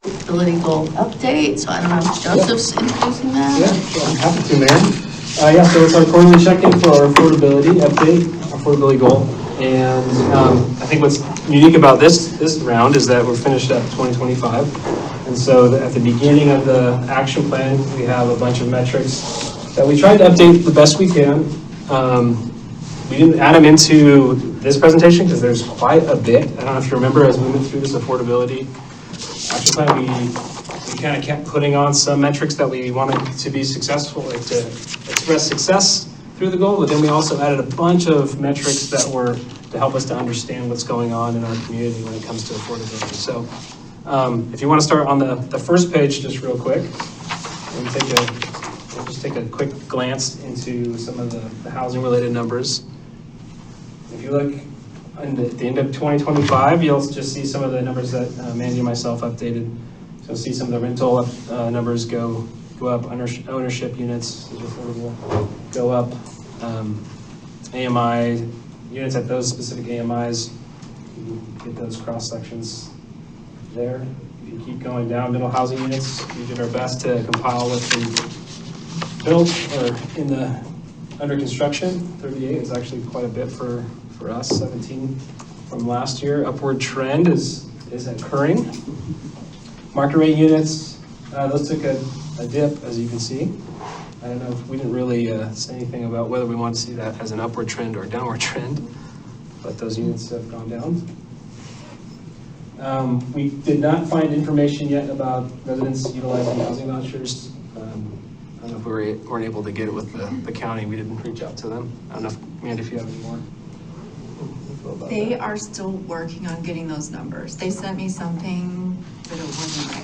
Affordability goal update. So I don't know if Joseph's introducing that. Yeah, sure, I'm happy to, Mayor. So it's our quarterly check-in for our affordability update, affordability goal. And I think what's unique about this round is that we're finished at 2025. And so at the beginning of the action plan, we have a bunch of metrics that we tried to update the best we can. We didn't add them into this presentation because there's quite a bit. I don't know if you remember as we went through this affordability action plan, we kind of kept putting on some metrics that we wanted to be successful, like to express success through the goal, but then we also added a bunch of metrics that were to help us to understand what's going on in our community when it comes to affordability. So if you want to start on the first page just real quick, and just take a quick glance into some of the housing related numbers. If you look at the end of 2025, you'll just see some of the numbers that Mandy and myself updated. So you'll see some of the rental numbers go up, ownership units go up, AMI units at those specific AMIs, you get those cross sections there. If you keep going down, middle housing units, we did our best to compile what's been built or under construction. 38 is actually quite a bit for us, 17 from last year. Upward trend is occurring. Market rate units, those took a dip, as you can see. I don't know if we didn't really say anything about whether we want to see that as an upward trend or a downward trend, but those units have gone down. We did not find information yet about residents utilizing housing vouchers. I don't know if we weren't able to get it with the county. We didn't reach out to them. I don't know, Mandy, if you have any more. They are still working on getting those numbers. They sent me something, but it wasn't right.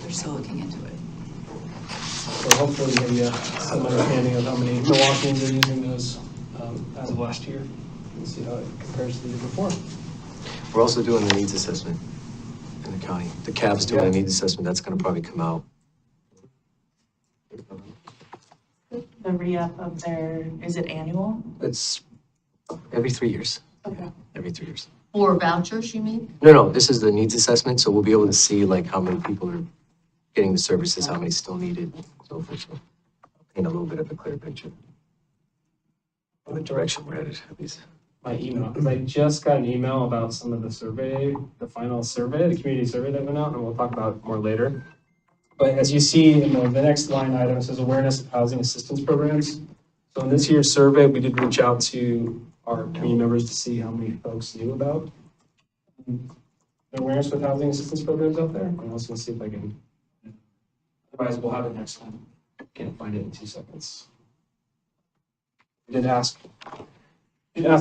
They're still looking into it. So hopefully maybe some understanding of how many Milwaukeeans are using those as of last year, and see how it compares to the year before. We're also doing the needs assessment in the county. The CAB's doing a needs assessment. That's going to probably come out. The re-up of their, is it annual? It's every 3 years. Okay. Every 3 years. For vouchers, you mean? No, this is the needs assessment. So we'll be able to see like how many people are getting the services, how many still need it, so forth. So paint a little bit of a clear picture of the direction we're headed, at least. My email, because I just got an email about some of the survey, the final survey, the community survey that went out, and we'll talk about it more later. But as you see in the next line item, it says awareness of housing assistance programs. So in this year's survey, we did reach out to our community members to see how many folks knew about the awareness with housing assistance programs out there. I'm also gonna see if I can, otherwise we'll have it next time. Can't find it in 2 seconds. We did ask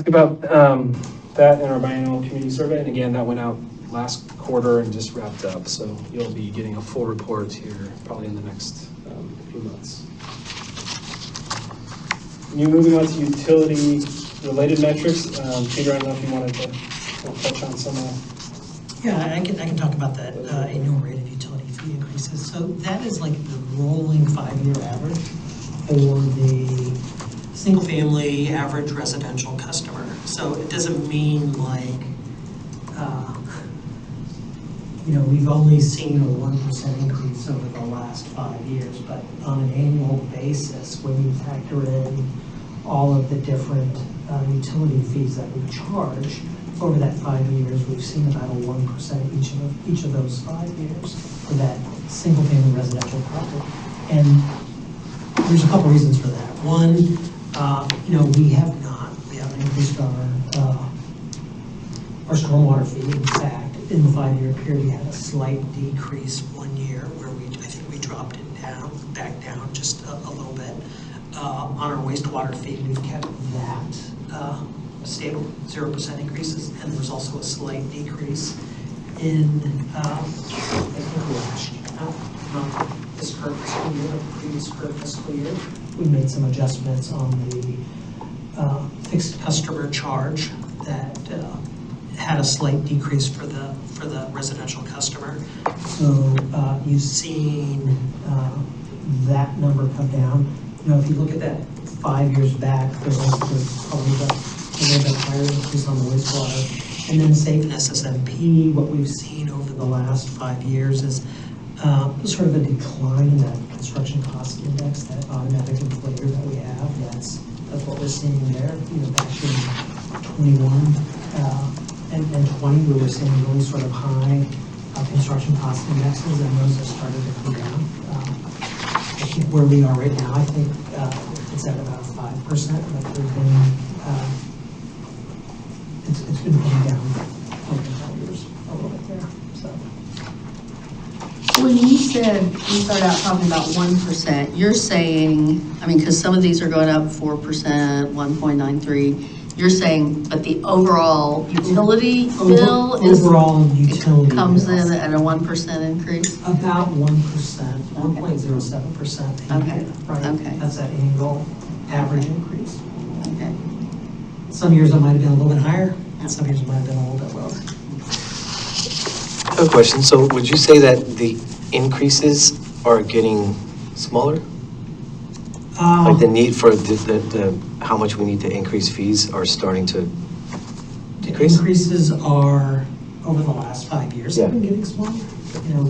about that in our biannual community survey, and again, that went out last quarter and just wrapped up, so you'll be getting a full report here probably in the next few months. Moving on to utility related metrics, Peter, I don't know if you wanted to touch on some of that. Yeah, I can talk about that annual rate of utility fee increases. So that is like the rolling 5-year average for the single-family average residential customer. So it doesn't mean like, we've only seen a 1% increase over the last 5 years, but on an annual basis, when you factor in all of the different utility fees that we charge, over that 5 years, we've seen about a 1% each of those 5 years for that single-family residential property. And there's a couple reasons for that. One, we haven't increased our stormwater fee. In fact, in the 5-year period, we had a slight decrease 1 year where I think we dropped it back down just a little bit. On our wastewater fee, we've kept that stable, 0% increases, and there was also a slight decrease in, I think last year, not this current fiscal year, but the previous current fiscal year, we made some adjustments on the fixed customer charge that had a slight decrease for the residential customer. So you've seen that number come down. If you look at that 5 years back, there's probably a little bit higher increase on the wastewater And then safe and SSMP, what we've seen over the last 5 years is sort of a decline in that construction cost index, that automatic inflator that we have. That's what we're seeing there. You know, back in 21 and 20, we were seeing really sort of high construction cost indexes, and those have started to come down. I think where we are right now, I think it's at about 5%, but there's been it's been coming down over the 5 years a little bit there. So. When you said, you started out talking about 1%, you're saying, I mean, because some of these are going up 4%, 1.93, you're saying, but the overall utility bill is, overall utility comes bills, in at a 1% increase? about 1%, 1.07% a Okay. year, right? Okay. That's that annual average increase. Okay. Some years it might have been a little bit higher, and some years it might have been a little bit lower. I have a question. So would you say that the increases are getting smaller? Like the need for the how much we need to increase fees are starting to The decrease? increases are, over the last 5 years, have been Yeah. getting smaller. You know,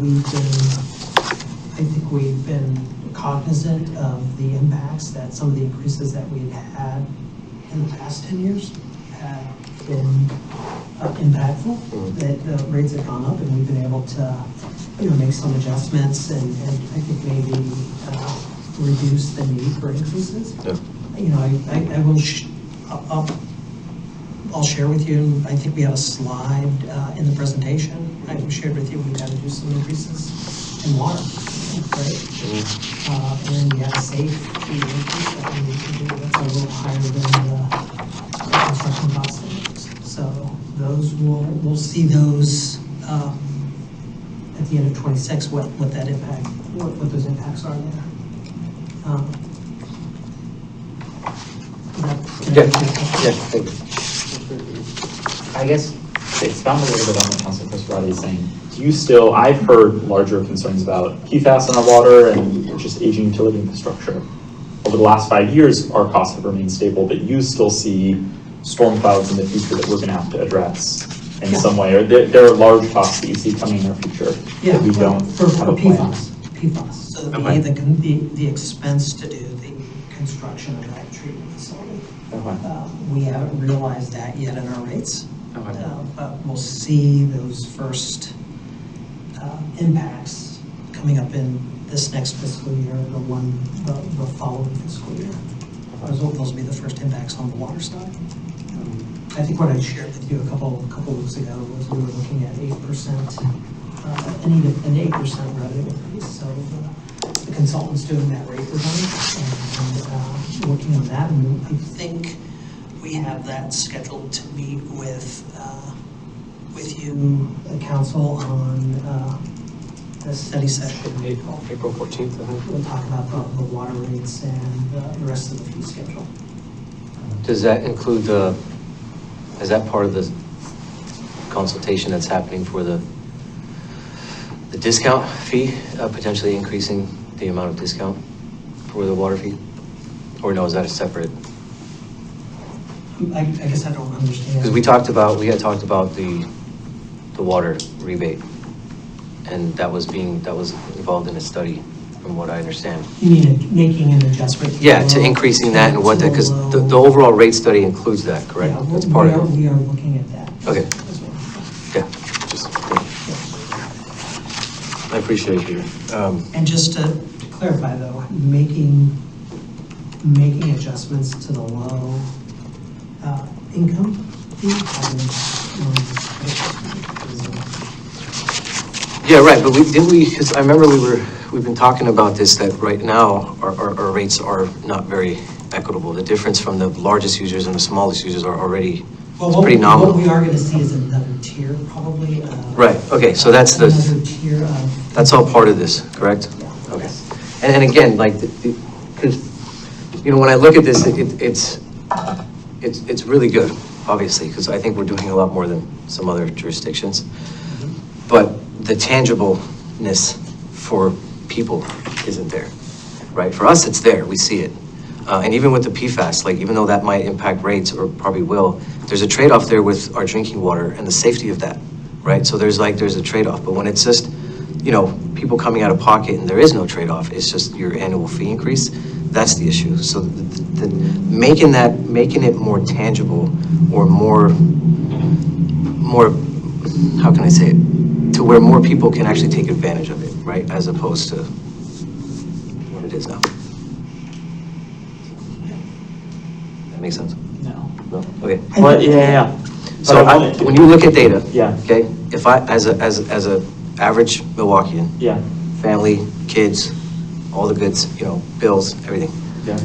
I think we've been cognizant of the impacts that some of the increases that we've had in the past 10 years have been impactful, that the rates have gone up, and we've been able to, you know, make some adjustments and I think maybe reduce the need for increases. Yeah. You know, I will, I'll share with you, I think we have a slide in the presentation. I shared with you, we've had to do some increases in water, right? And we have a safety increase that we need to do, that's a little higher than the construction cost index. So those, we'll see those at the end of 26, what that impact, what those impacts are there. Thank you. I guess expound a little bit on what Councilor Christopher is saying. Do you still, I've heard larger concerns about PFAS in our water and just aging utility infrastructure. Over the last 5 years, our costs have remained stable, but you still see storm clouds in the future that we're going to have to address in some way. Or there are large costs that you see coming in our future that we don't for have a plan. PFAS. So the expense to do the construction of that treatment facility. We haven't realized that yet in our rates, but we'll see those first impacts coming up in this next fiscal year, the following fiscal year. Those will be the first impacts on the water side. I think what I shared with you a couple weeks ago was we were looking at 8%, an 8% revenue increase. So the consultant's doing that rate design and working on that, and I think we have that scheduled to meet with you, the council, on the study session in April. April 14th, I think. We'll talk about the water rates and the rest of the fee schedule. Does that include is that part of the consultation that's happening for the discount fee, potentially increasing the amount of discount for the water fee? Or no, is that a separate? I guess I don't understand. Because we had talked about the water rebate, and that was involved in a study, from what I understand. You mean making an adjustment? Yeah, to increasing that and what that, because the overall rate study includes that, correct? Yeah, That's part of it. we are looking at that. Okay. as well. Yeah, just, I appreciate you. And just to clarify though, making adjustments to the low income fee. Yeah, right, but because I remember we've been talking about this, that right now, our rates are not very equitable. The difference from the largest users and the smallest users are already, it's pretty nominal. What we are going to see is another tier probably. Right, okay, so that's another tier of. that's all part of this, correct? Yeah. Okay. And again, like, because, you know, when I look at this, it's really good, obviously, because I think we're doing a lot more than some other jurisdictions. But the tangibleness for people isn't there, right? For us, it's there, we see it. And even with the PFAS, like, even though that might impact rates, or probably will, there's a trade-off there with our drinking water and the safety of that, right? So there's a trade-off, but when it's just, people coming out of pocket and there is no trade-off, it's just your annual fee increase, that's the issue. So making it more tangible or more, how can I say it? To where more people can actually take advantage of it, right? As opposed to what it is now. That makes sense? No. No? Okay. But, yeah. So when you look at data, Yeah. okay, if I, as a average Milwaukeean, Yeah, family, kids, all the goods, bills, everything. yeah,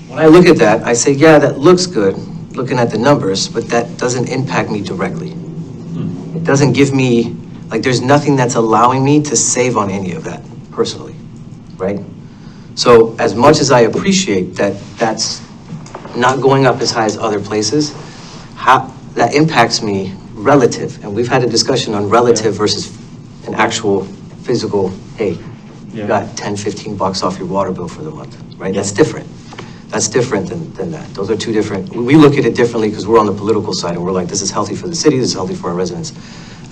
When I look at that, I say, yeah, that looks good, looking at the numbers, but that doesn't impact me directly. It doesn't give me, there's nothing that's allowing me to save on any of that personally, right? So as much as I appreciate that that's not going up as high as other places, that impacts me relative. And we've had a discussion on relative versus an actual physical, hey, you got 10, 15 bucks off your water bill for the month, right? That's different. That's different than that. Those are two different, we look at it differently because we're on the political side and we're like, this is healthy for the city, this is healthy for our residents.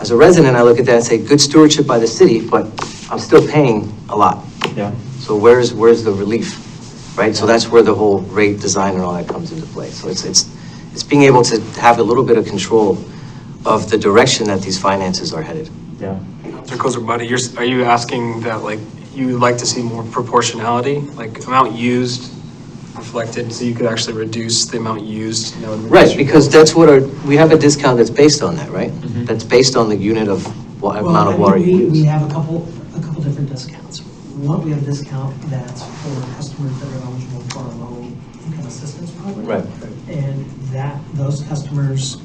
As a resident, I look at that and say, good stewardship by the city, but I'm still paying a lot. yeah. So where's the relief, right? So that's where the whole rate design and all that comes into play. So it's being able to have a little bit of control of the direction that these finances are headed. Yeah. Mr. Kozer-Buddy, are you asking that you would like to see more proportionality, amount used reflected, so you could actually reduce the amount used? Right, because that's what we have a discount that's based on that, right? That's based on the unit of amount of water you We use. have a couple different discounts. One, we have a discount that's for customers that are eligible for our low income assistance program. Right. And those customers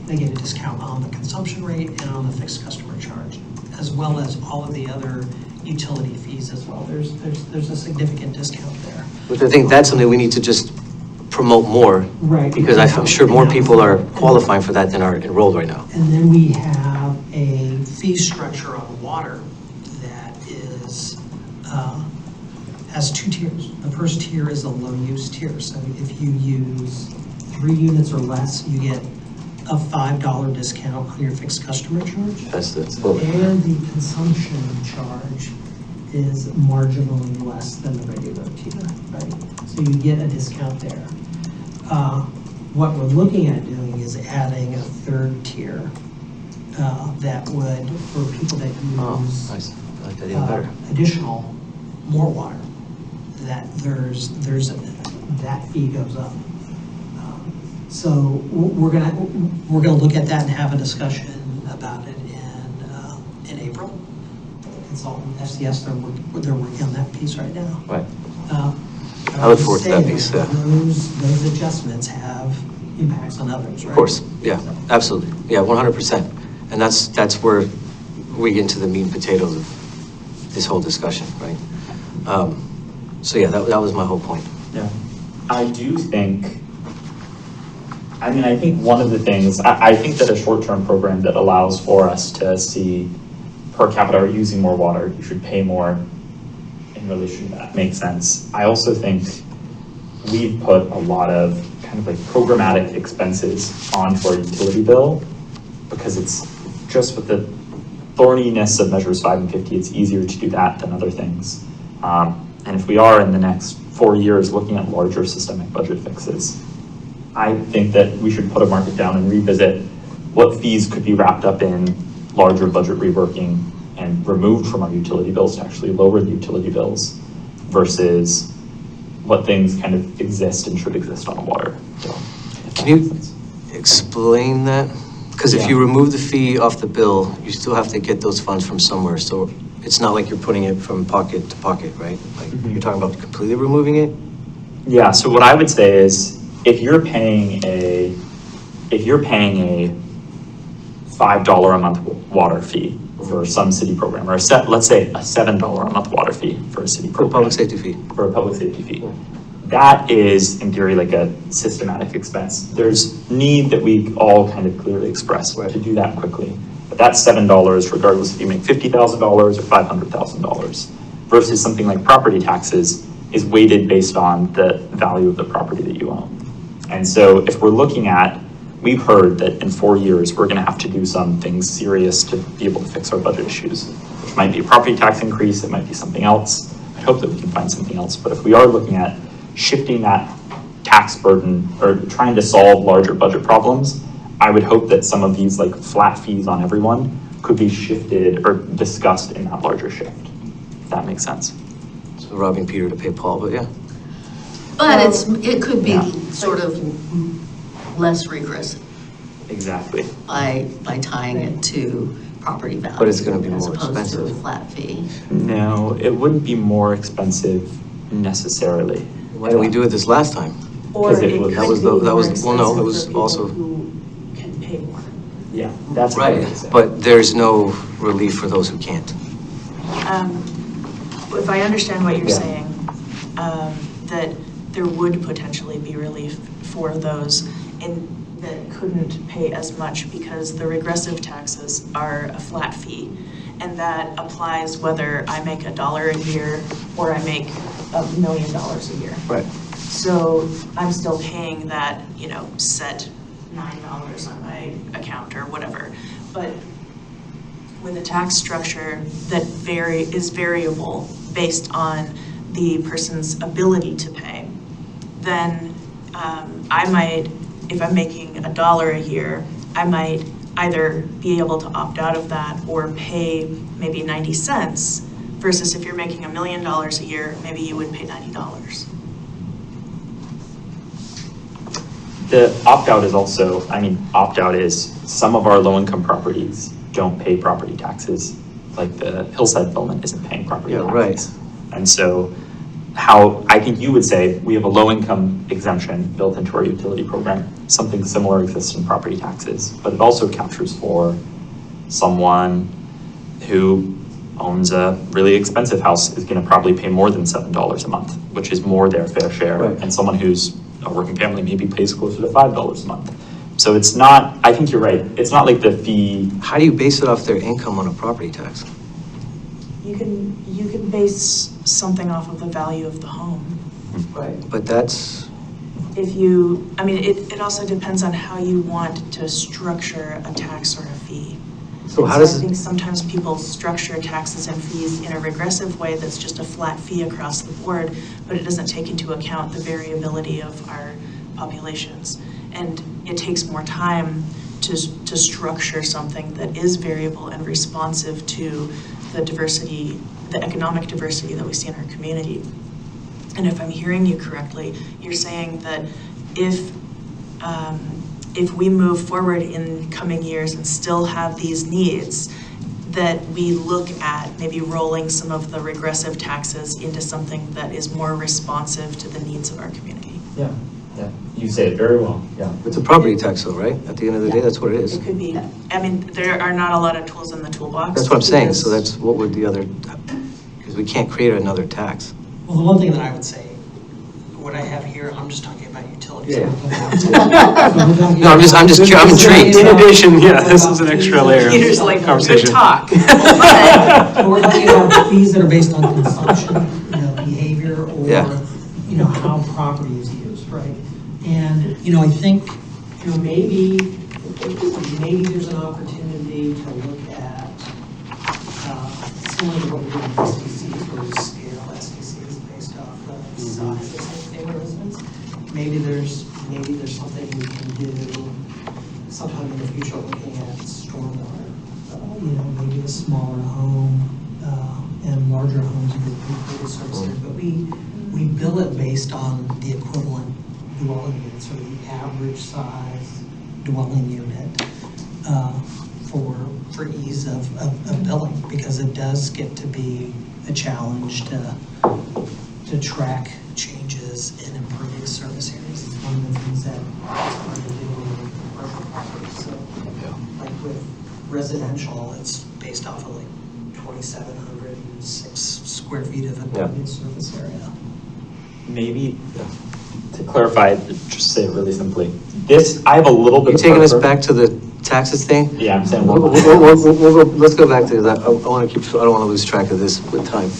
they get a discount on the consumption rate and on the fixed customer charge, as well as all of the other utility fees as well. There's a significant discount there. But I think that's something we need to just promote more. Right. Because I'm sure more people are qualifying for that than are enrolled right now. And then we have a fee structure on water that has two tiers. The first tier is a low-use tier. So if you use 3 units or less, you get a $5 discount on your fixed customer charge. That's And the consumption charge is marginally less than the regular tier, right? So you get a discount there. What we're looking at doing is adding a third tier that would, for people that use Nice. I like that even better. additional, more water, that that fee goes up. So we're gonna look at that and have a discussion about it in April. Consultant SCS, they're working on that piece right now. Right. I look forward to that piece, yeah. Those adjustments have impacts on others, right? Of course, yeah, absolutely. Yeah, 100%. And that's where we get into the meat and potatoes of this whole discussion, right? So yeah, that was my whole point. Yeah. I do think, I think one of the things, I think that a short-term program that allows for us to see per capita using more water, you should pay more in relation to that, makes sense. I also think we've put a lot of kind of programmatic expenses onto our utility bill because it's just with the thorniness of measures 5 and 50, it's easier to do that than other things. And if we are in the next 4 years looking at larger systemic budget fixes, I think that we should put a market down and revisit what fees could be wrapped up in larger budget reworking and removed from our utility bills to actually lower the utility bills versus what things kind of exist and should exist on a water bill. Can you explain that? Because if you remove the fee off the bill, you still have to get those funds from somewhere. So it's not like you're putting it from pocket to pocket, right? You're talking about completely removing it? Yeah, so what I would say is if you're paying a $5 a month water fee for some city program, or let's say a $7 a month water fee for a city program. Public safety fee. For a public safety fee. That is, in theory, like a systematic expense. There's need that we all kind of clearly express to do that quickly. But that's $7 regardless if you make $50,000 or $500,000 versus something like property taxes is weighted based on the value of the property that you own. And so if we're looking at, we've heard that in 4 years, we're gonna have to do some things serious to be able to fix our budget issues. Which might be a property tax increase, it might be something else. I hope that we can find something else, but if we are looking at shifting that tax burden or trying to solve larger budget problems, I would hope that some of these like flat fees on everyone could be shifted or discussed in that larger shift, if that makes sense. So robbing Peter to pay Paul, but yeah. But it could be Yeah. sort of less regressive Exactly. by tying it to property value. But it's gonna be as more opposed to a expensive. flat fee. No, it wouldn't be more expensive necessarily. Why didn't we do it this last time? Or Because it it was- could That was be the- more that was- well, no, it expensive was for people also- who can pay more. Yeah, that's what I Right, would say. but there's no relief for those who can't. If I understand what you're Yeah. saying, that there would potentially be relief for those that couldn't pay as much because the regressive taxes are a flat fee. And that applies whether I make $1 a year or I make $1 million a year. Right. So I'm still paying that, set $9 on my account or whatever. But with a tax structure that is variable based on the person's ability to pay, then I might, if I'm making $1 a year, I might either be able to opt out of that or pay maybe 90 cents versus if you're making $1 million a year, maybe you would pay $90. The opt-out is also, opt-out is some of our low-income properties don't pay property taxes. Like the Hillside Development isn't paying property Yeah, taxes. Right. And so how, I think you would say, we have a low-income exemption built into our utility program. Something similar exists in property taxes, but it also captures for someone who owns a really expensive house is gonna probably pay more than $7 a month, which is more their fair share. Right. And someone who's a working family maybe pays closer to $5 a month. So it's not, I think you're right, it's not like the fee. How do you base it off their income on a property tax? You can base something off of the value of the home. Right. But that's, It also depends on how you want to structure a tax or a fee. so how I does, think sometimes people structure taxes and fees in a regressive way that's just a flat fee across the board, but it doesn't take into account the variability of our populations. And it takes more time to structure something that is variable and responsive to the diversity, the economic diversity that we see in our community. And if I'm hearing you correctly, you're saying that if we move forward in coming years and still have these needs, that we look at maybe rolling some of the regressive taxes into something that is more responsive to the needs of our community. Yeah, you say it very well, yeah. it's a property tax though, right? At the end of the day, that's what it is. It could be, there are not a lot of tools in the toolbox. That's what I'm saying, so because- that's, what would the other, because we can't create another tax. Well, the one thing that I would say, what I have here, I'm just talking about utilities. Yeah. No, I'm intrigued. In addition, yeah, this is an extra layer Peter's like, of good conversation. talk. But we're talking about fees that are based on consumption, behavior, or, Yeah. how property is used, right? And, I think, maybe there's an opportunity to look at, similar to what we do with SDCs, where we scale SDCs based off the size of single-family residence. Maybe there's something we can do sometime in the future looking at stormwater. Maybe a smaller home, and larger homes would be included service area, but we bill it based on the equivalent dwelling unit, so the average size dwelling unit, for ease of billing, because it does get to be a challenge to track changes in improving service areas. It's one of the things that it's hard to do with commercial property. So, like with residential, it's based off of like 2,706 square feet of improved surface area. Maybe, to clarify, just say it really simply, I have a little bit You of taking us heartburn. back to the taxes thing? Yeah, I'm saying, We'll go, let's go back to that. I want to I don't want to lose track of this with time.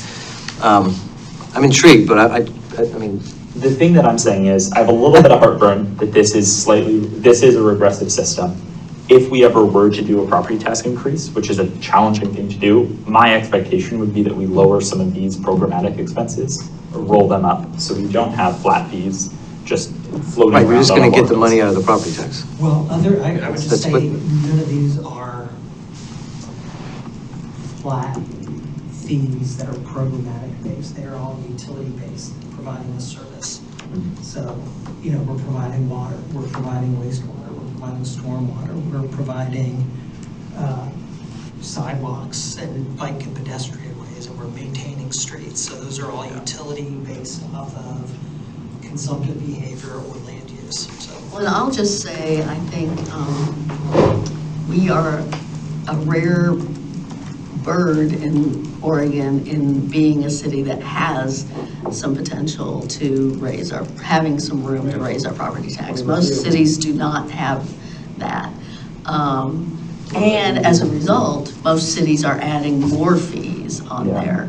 I'm intrigued, but I mean, The thing that I'm saying is, I have a little bit of heartburn that this is a regressive system. If we ever were to do a property tax increase, which is a challenging thing to do, my expectation would be that we lower some of these programmatic expenses, or roll them up, so we don't have flat fees just floating Right, around. we're just on gonna our get the warrants. money out of the property tax. Well, I would just That's say, what- none of these are flat fees that are programmatic based. They're all utility based, providing a service. So, you know, we're providing water, we're providing wastewater, we're providing stormwater, we're providing sidewalks and bike and pedestrian ways, and we're maintaining streets. So those are all utility based off of consumptive behavior or land use, so. Well, I'll just say, I think we are a rare bird in Oregon in being a city that has some potential to raise having some room to raise our property tax. Most cities do not have that. And as a result, most cities are adding more fees on their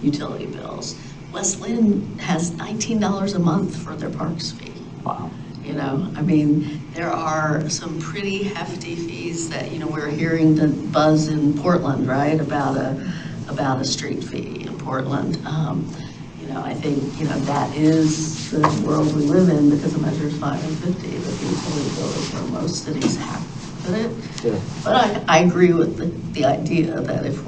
utility bills. West Lynn has $19 a month for their parks fee. Wow. You know, I mean, there are some pretty hefty fees that, you know, we're hearing the buzz in Portland, right, about a street fee in Portland. You know, I think, you know, that is the world we live in because of measures 5 and 50, that the utility bill is where most cities have to put it. Yeah. But I agree with the idea that if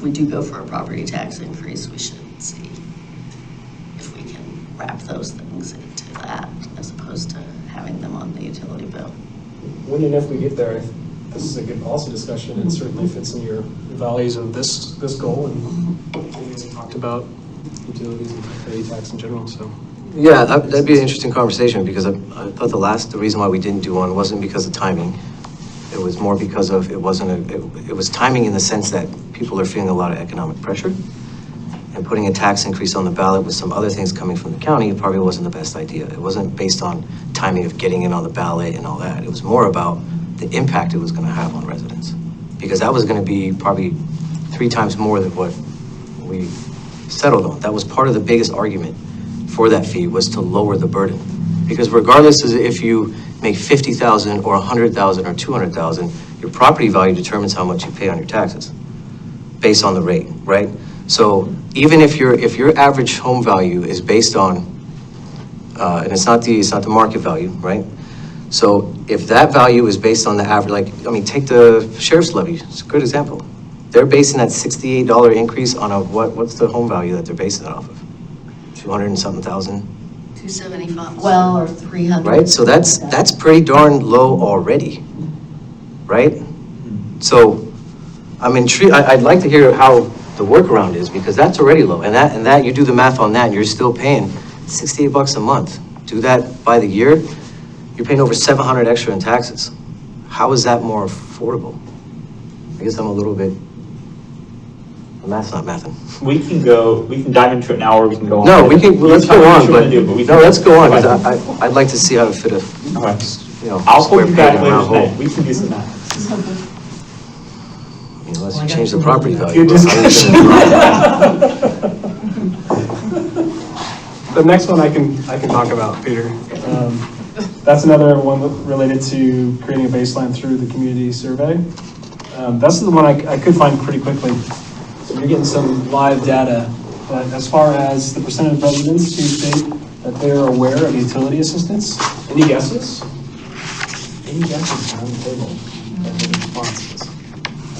we do go for a property tax increase, we should see if we can wrap those things into that as opposed to having them on the utility bill. When and if we get there, this is a good policy discussion. It certainly fits in your values of this goal, and you guys have talked about utilities and property tax in general, so. Yeah, that'd be an interesting conversation, because I thought the reason why we didn't do one wasn't because of timing. It was more because of, it was timing in the sense that people are feeling a lot of economic pressure, and putting a tax increase on the ballot with some other things coming from the county probably wasn't the best idea. It wasn't based on timing of getting it on the ballot and all that. It was more about the impact it was gonna have on residents, because that was gonna be probably 3 times more than what we settled on. That was part of the biggest argument for that fee, was to lower the burden. Because regardless of if you make 50,000 or 100,000 or 200,000, your property value determines how much you pay on your taxes based on the rate, right? So even if your average home value is based on, and it's not the market value, right? So if that value is based on the average, take the sheriff's levy, it's a good example. They're basing that $68 increase on what's the home value that they're basing it off of? 200 and something thousand. 275, well, or 300. Right, so that's pretty darn low already, right? So I'm intrigued, I'd like to hear how the workaround is, because that's already low, and that you do the math on that, and you're still paying $68 a month. Do that by the year, you're paying over $700 extra in taxes. How is that more affordable? I guess I'm a little bit, the math's not mathing. We can dive into it now, or we can go on. No, let's go on, but, let's go on, Okay. because I'd like to see how to fit Okay. square I'll hold you back peg in a later round hole. tonight. We can do some math. Unless you change the property value. Good discussion. The next one I can talk about, Peter. That's another one related to creating a baseline through the community survey. That's the one I could find pretty quickly. So you're getting some live data, but as far as the percentage of residents who state that they're aware of utility assistance, any guesses? Any guesses on the table? Of the responses?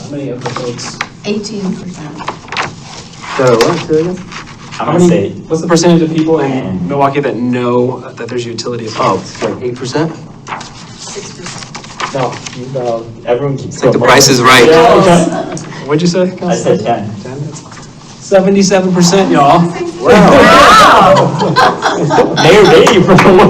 How many of the folks? 18%. So, what, say that again? I'm gonna say, What's the percentage of people in Milwaukee that know that there's utility Oh, assistance? it's like 8%? 6%. no, everyone keeps. It's like the price is right. Yeah, What'd you say? I said 10. 77%, y'all. Mayor Beatty for the win.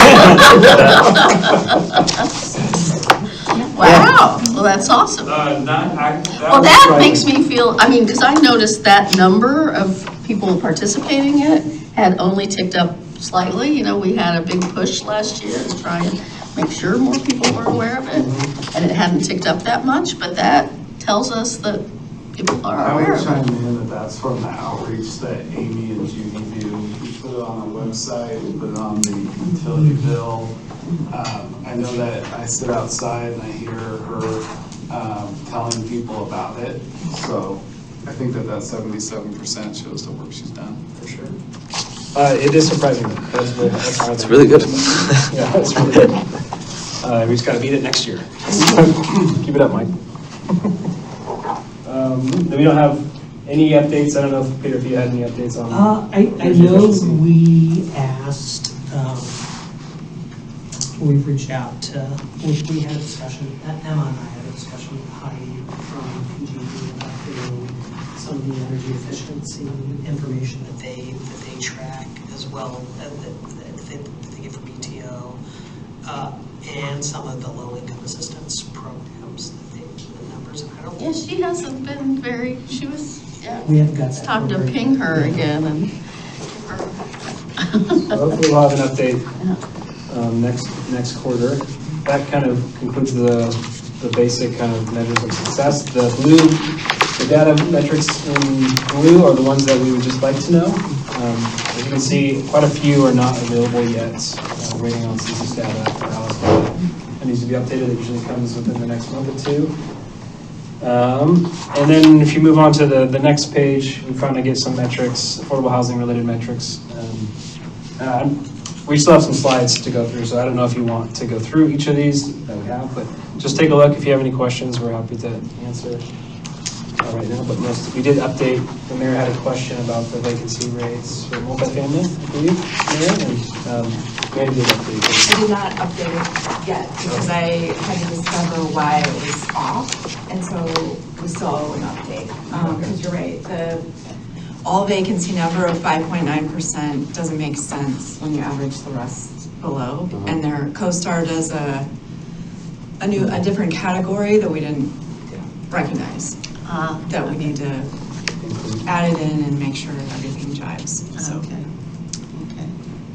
Wow, well, that's awesome. Well, that makes me feel, I mean, because I noticed that number of people participating in it had only ticked up slightly. You know, we had a big push last year to try and make sure more people were aware of it, and it hadn't ticked up that much, but that tells us that people are I aware would of chime it. in that that's from the outreach that Amy and Judy do. We put it on our website, we put it on the utility bill. I know that I sit outside and I hear her telling people about it. So I think that 77% shows the work she's done. For sure. It is surprising. That's It's really good. Yeah, it's really good. We just gotta beat it next year. Keep it up, Mike. Then we don't have any updates. I don't know if, Peter, if you had any updates on. I know we asked, we've reached out to, we had a discussion, Emma and I had a discussion with Heidi from PG&E about doing some of the energy efficiency information that they track as well, that they get from BTO, and some of the low-income assistance programs that the numbers, I don't. Yeah, she hasn't been very, she was, yeah. We haven't got It's that. time to program. ping her again and. Hopefully we'll have an update next quarter. That kind of concludes the basic kind of measures of success. The data metrics in blue are the ones that we would just like to know. As you can see, quite a few are not available yet. Waiting on census data for Alice data. It needs to be updated. It usually comes within the next month or two. And then if you move on to the next page, we finally get some metrics, affordable housing related metrics. We still have some slides to go through, so I don't know if you want to go through each of these that we have, but just take a look. If you have any questions, we're happy to answer right now. But we did update, the mayor had a question about the vacancy rates for multifamily, I believe, Mayor, and Mary did update. I did not update it yet because I had to discover why it was off, and so we still owe an update. Because you're right, All vacancy number of 5.9% doesn't make sense when you average the rest below. And their CoStar does a different category that we didn't recognize, that we need to add it in and make sure that everything jives. So Okay.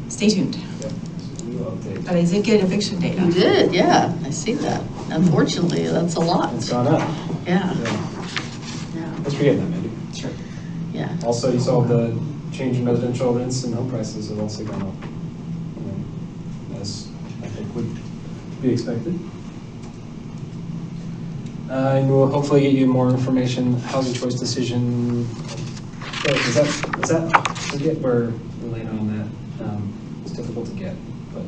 stay tuned. Yeah, so we will update. But I did get eviction data. You did, yeah, I see that. Unfortunately, that's a lot. It's gone up. Yeah, Yeah. yeah, Thanks for getting that, Mandy. Sure. yeah. Also, you saw the change in residential rents and home prices have also gone up, as I think would be expected. And we'll hopefully get you more information, housing choice decision. Is that, forget where we're later on that. It's difficult to get, but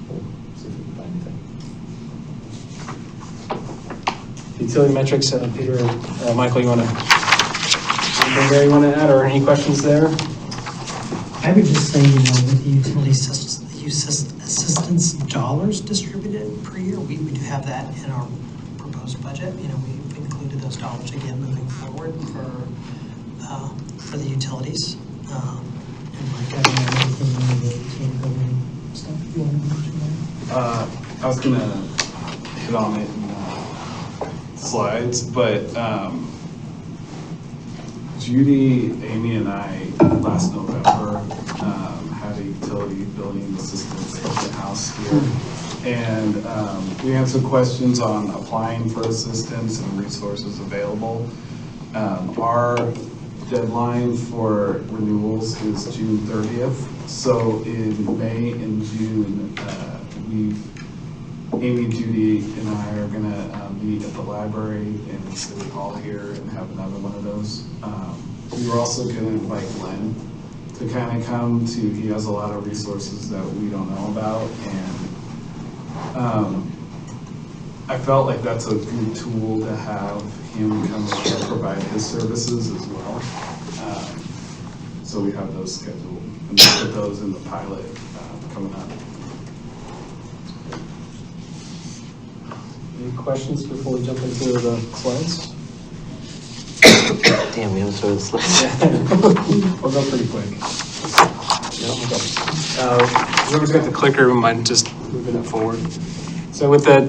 we'll see if we can find anything. Utility metrics, Peter, Michael, you want to? Anything there you want to add, or any questions there? I would just say, with the utility assistance dollars distributed per year, we do have that in our proposed budget. We've included those dollars again moving forward for the utilities. And Mike, I don't know anything on the utility program stuff you want to mention there? I was gonna hit on it in the slides, but Judy, Amy, and I last November had a utility billing assistance open house here. And we answered questions on applying for assistance and resources available. Our deadline for renewals is June 30th. So in May and June, Amy, Judy, and I are gonna meet at the library and City Hall here and have another one of those. We were also gonna invite Len to kind of come to, he has a lot of resources that we don't know about, and I felt like that's a good tool to have him come and provide his services as well. So we have those scheduled, and we'll put those in the pilot coming up. Any questions before we jump into the slides? Damn, we haven't started the slides. We'll go pretty quick. Whoever's got the clicker, we might just moving it forward. So with the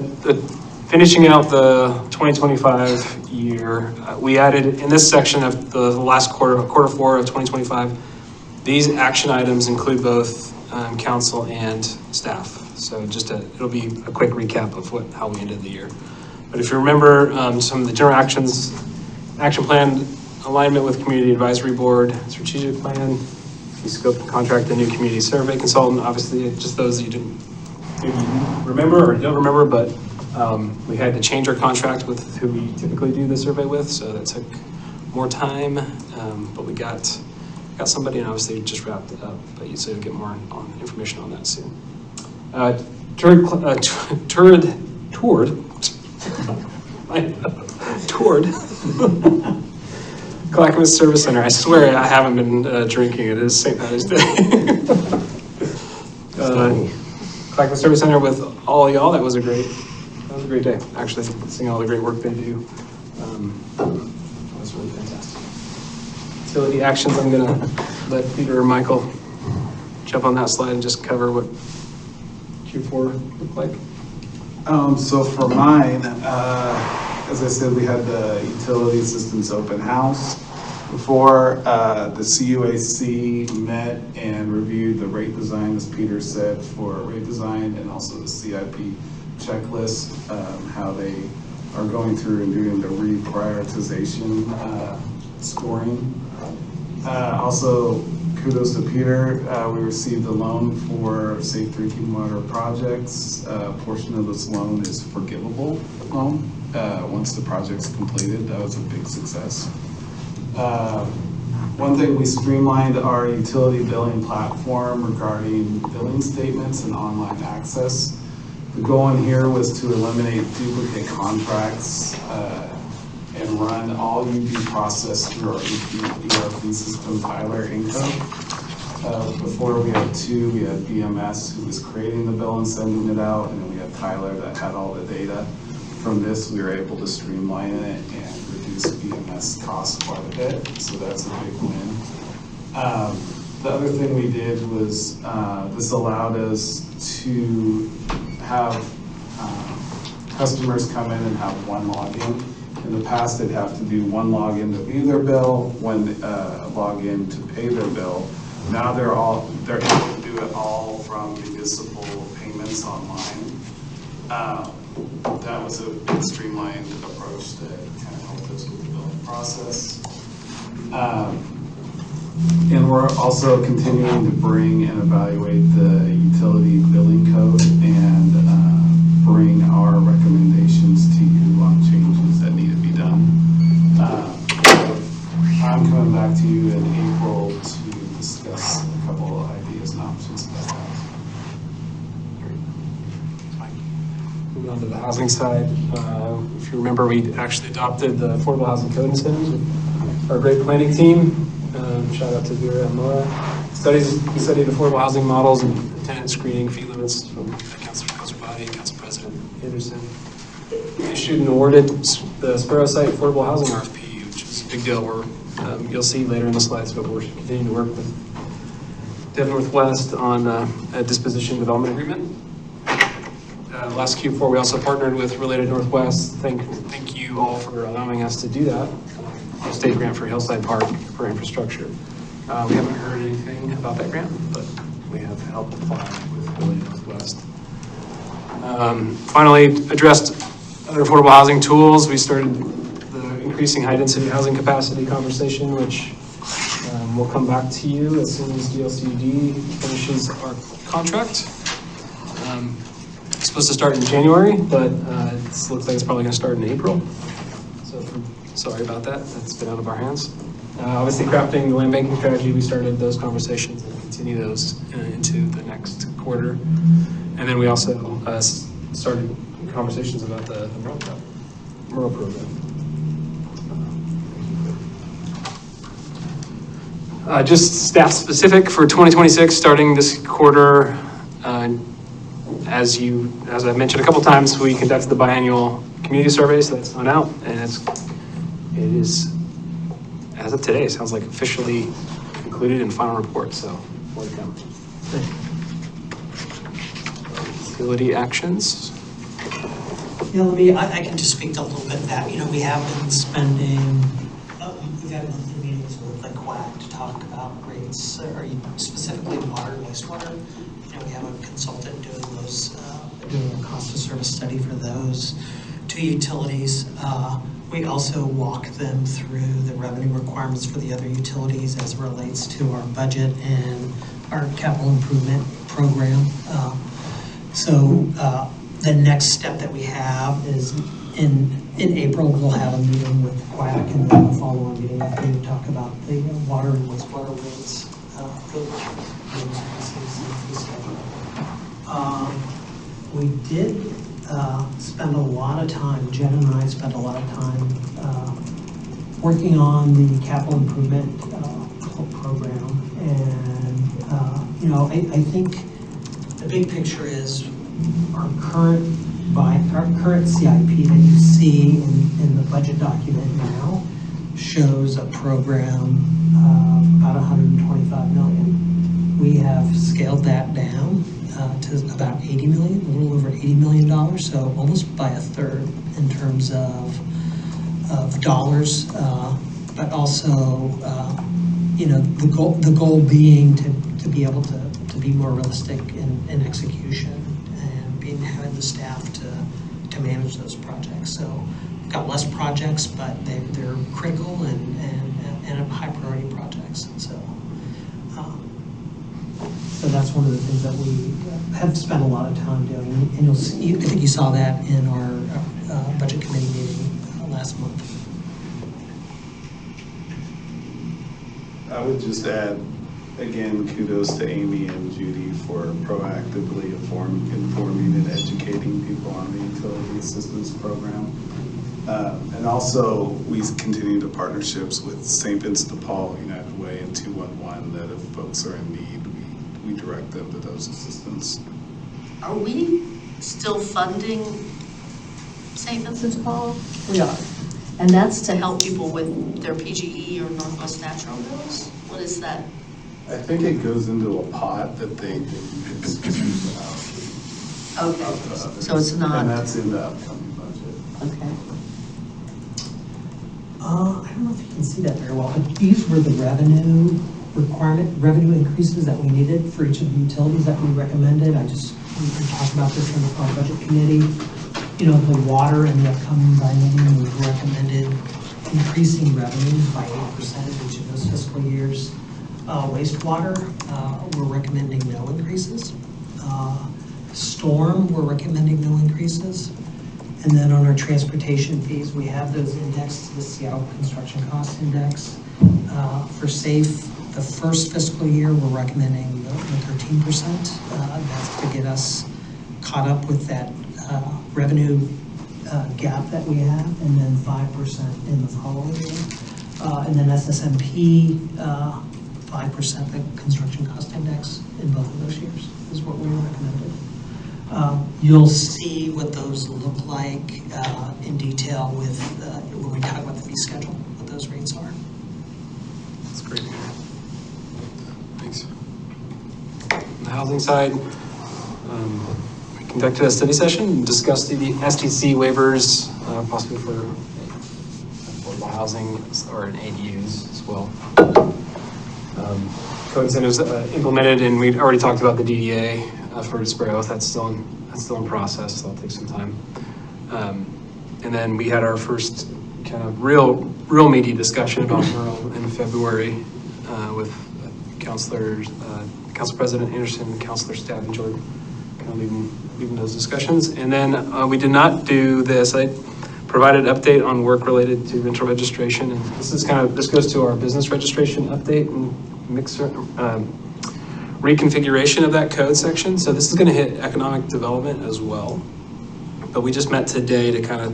finishing out the 2025 year, we added in this section of the last quarter 4 of 2025, these action items include both council and staff. So it'll be a quick recap of how we ended the year. But if you remember, some of the general actions Action plan, alignment with community advisory board, strategic plan, we scope and contract the new community survey consultant, obviously just those that you didn't maybe remember or don't remember, but we had to change our contract with who we typically do the survey with, so that took more time, but we got somebody, and obviously just wrapped it up, but you will get more information on that soon. Toured Clackamas Service Center. I swear I haven't been drinking. It is St. Patty's Day. Clackamas Service Center with all y'all. That was a great day. Actually, seeing all the great work they do. That was really fantastic. Utility actions. I'm gonna let Peter or Michael jump on that slide and just cover what Q4 looked like. So for mine, as I said, we had the utility assistance open house before the CUAC met and reviewed the rate design, as Peter said, for rate design, and also the CIP checklist, how they are going through and doing the reprioritization scoring. Also, kudos to Peter. We received a loan for safe drinking water projects. A portion of this loan is forgivable loan. Once the project's completed, that was a big success. One thing, we streamlined our utility billing platform regarding billing statements and online access. The goal in here was to eliminate duplicate contracts and run all UB process through our ERP system, Tyler Inco. Before we had two, we had BMS who was creating the bill and sending it out, and then we had Tyler that had all the data. From this, we were able to streamline it and reduce BMS costs quite a bit, so that's a big win. The other thing we did was this allowed us to have customers come in and have one login. In the past, they'd have to do one login to view their bill, one login to pay their bill. Now they're able to do it all from municipal payments online. That was a big streamlined approach that kind of helped us with the billing process. And we're also continuing to bring and evaluate the utility billing code and bring our recommendations to you on changes that need to be done. I'm coming back to you in April to discuss a couple of ideas and options about that. Moving on to the housing side, if you remember, we actually adopted the Affordable Housing Code incentives with our great planning team. Shout out to Vera and Laura. We studied affordable housing models and tenant screening fee limits from Councilor Body and Council President Anderson. We issued and awarded the Sparrow Site Affordable Housing RFP, which is a big deal. You'll see later in the slides, but we're continuing to work with Devon Northwest on a disposition development agreement. Last Q4, we also partnered with Related Northwest. Thank you all for allowing us to do that. State grant for Hillside Park for infrastructure. We haven't heard anything about that grant, but we have helped apply with Related Northwest. Finally, addressed other affordable housing tools. We started the increasing high density housing capacity conversation, which will come back to you as soon as DLCD finishes our contract. It's supposed to start in January, but it looks like it's probably going to start in April. So sorry about that. That's been out of our hands. Obviously, crafting the land banking strategy, we started those conversations and continue those into the next quarter. And then we also started conversations about the rural program. Just staff specific for 2026, starting this quarter. As I mentioned a couple times, we conducted the biannual community survey, so that's gone out, and it is, as of today, sounds like officially concluded in final report, so more to come. Utility actions. Yeah, I can just speak to a little bit of that. We have been spending, we've had monthly meetings with like WAC to talk about rates, or specifically water and wastewater. We have a consultant doing those, doing a cost of service study for those two utilities. We also walk them through the revenue requirements for the other utilities as it relates to our budget and our capital improvement program. So the next step that we have is in April, we'll have a meeting with QUAC, and then the following meeting after we talk about the water and wastewater rates for the we did spend a lot of time, Jen and I spent a lot of time working on the capital improvement program. And, I think the big picture is our current CIP that you see in the budget document now shows a program about 125 million. We have scaled that down to about 80 million, a little over $80 million, so almost by a third in terms of dollars, but also, the goal being to be able to be more realistic in execution and having the staff to manage those projects. So we've got less projects, but they're critical and high priority projects. So that's one of the things that we have spent a lot of time doing. And you'll see, I think you saw that in our budget committee meeting last month. I would just add, again, kudos to Amy and Judy for proactively informing and educating people on the utility assistance program. And also, we continue to partnerships with St. Vincent de Paul, United Way, and 211, that if folks are in need, we direct them to those assistance. Are we still funding St. Vincent de Paul? We are. And that's to help people with their PGE or Northwest Natural bills? What is that? I think it goes into a pot that they Okay, so it's not. And that's in the upcoming budget. Okay. I don't know if you can see that very well, but these were the revenue increases that we needed for each of the utilities that we recommended. We talked about this in our budget committee. The water in the upcoming biennium, we've recommended increasing revenues by 8% in each of those fiscal years. Wastewater, we're recommending no increases. Storm, we're recommending no increases. And then on our transportation fees, we have those indexed to the Seattle Construction Cost Index. For SAFE, the first fiscal year, we're recommending the 13%. That's to get us caught up with that revenue gap that we have, and then 5% in the following year. And then SSMP, 5% the construction cost index in both of those years is what we recommended. You'll see what those look like in detail with when we talk about the fee schedule, what those rates are. That's great. Thanks. On the housing side, we conducted a study session and discussed the STC waivers, possibly for affordable housing or an ADUs as well. Code incentives implemented, and we'd already talked about the DDA for disparate oath. That's still in process, so that'll take some time. And then we had our first kind of real meaty discussion about rural in February with Council President Anderson and Councilor Stavanger kind of leading those discussions. And then we did not do this. I provided an update on work related to rental registration, and this goes to our business registration update and reconfiguration of that code section. So this is going to hit economic development as well. But we just met today to kind of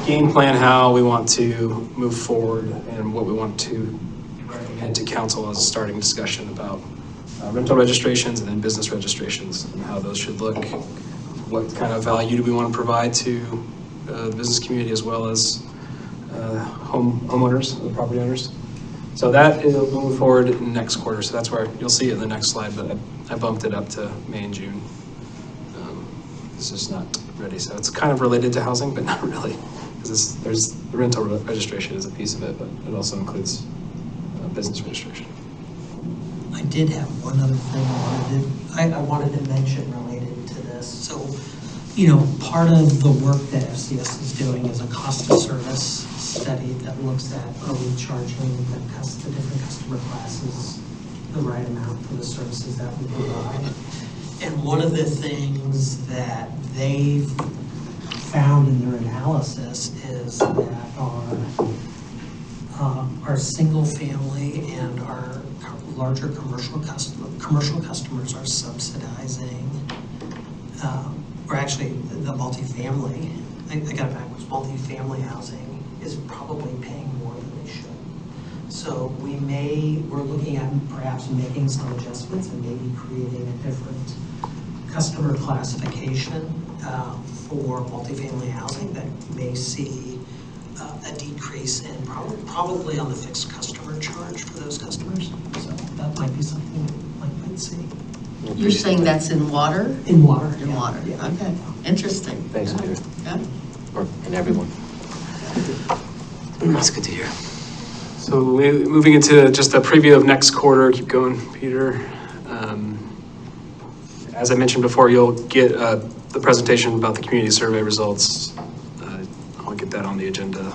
game plan how we want to move forward and what we want to recommend to council as a starting discussion about rental registrations and then business registrations and how those should look. What kind of value do we want to provide to the business community as well as homeowners, the property owners. So that will move forward next quarter. So that's where you'll see it in the next slide, but I bumped it up to May and June. It's just not ready. So it's kind of related to housing, but not really. Because there's the rental registration is a piece of it, but it also includes business registration. I did have one other thing I wanted to mention related to this. So part of the work that FCS is doing is a cost of service study that looks at, are we charging the different customer classes the right amount for the services that we provide? And one of the things that they've found in their analysis is that our single family and our larger commercial customers are subsidizing, or actually the multifamily, I got it backwards, multifamily housing is probably paying more than they should. So we're looking at perhaps making some adjustments and maybe creating a different customer classification for multifamily housing that may see a decrease in probably on the fixed customer charge for those customers. So that might be something we might see. You're saying that's in water? In water. In yeah. water, Yeah. okay, interesting. Thanks, Peter. Yeah. And everyone. That's good to hear. So moving into just a preview of next quarter, keep going, Peter. As I mentioned before, you'll get the presentation about the community survey results. I'll get that on the agenda.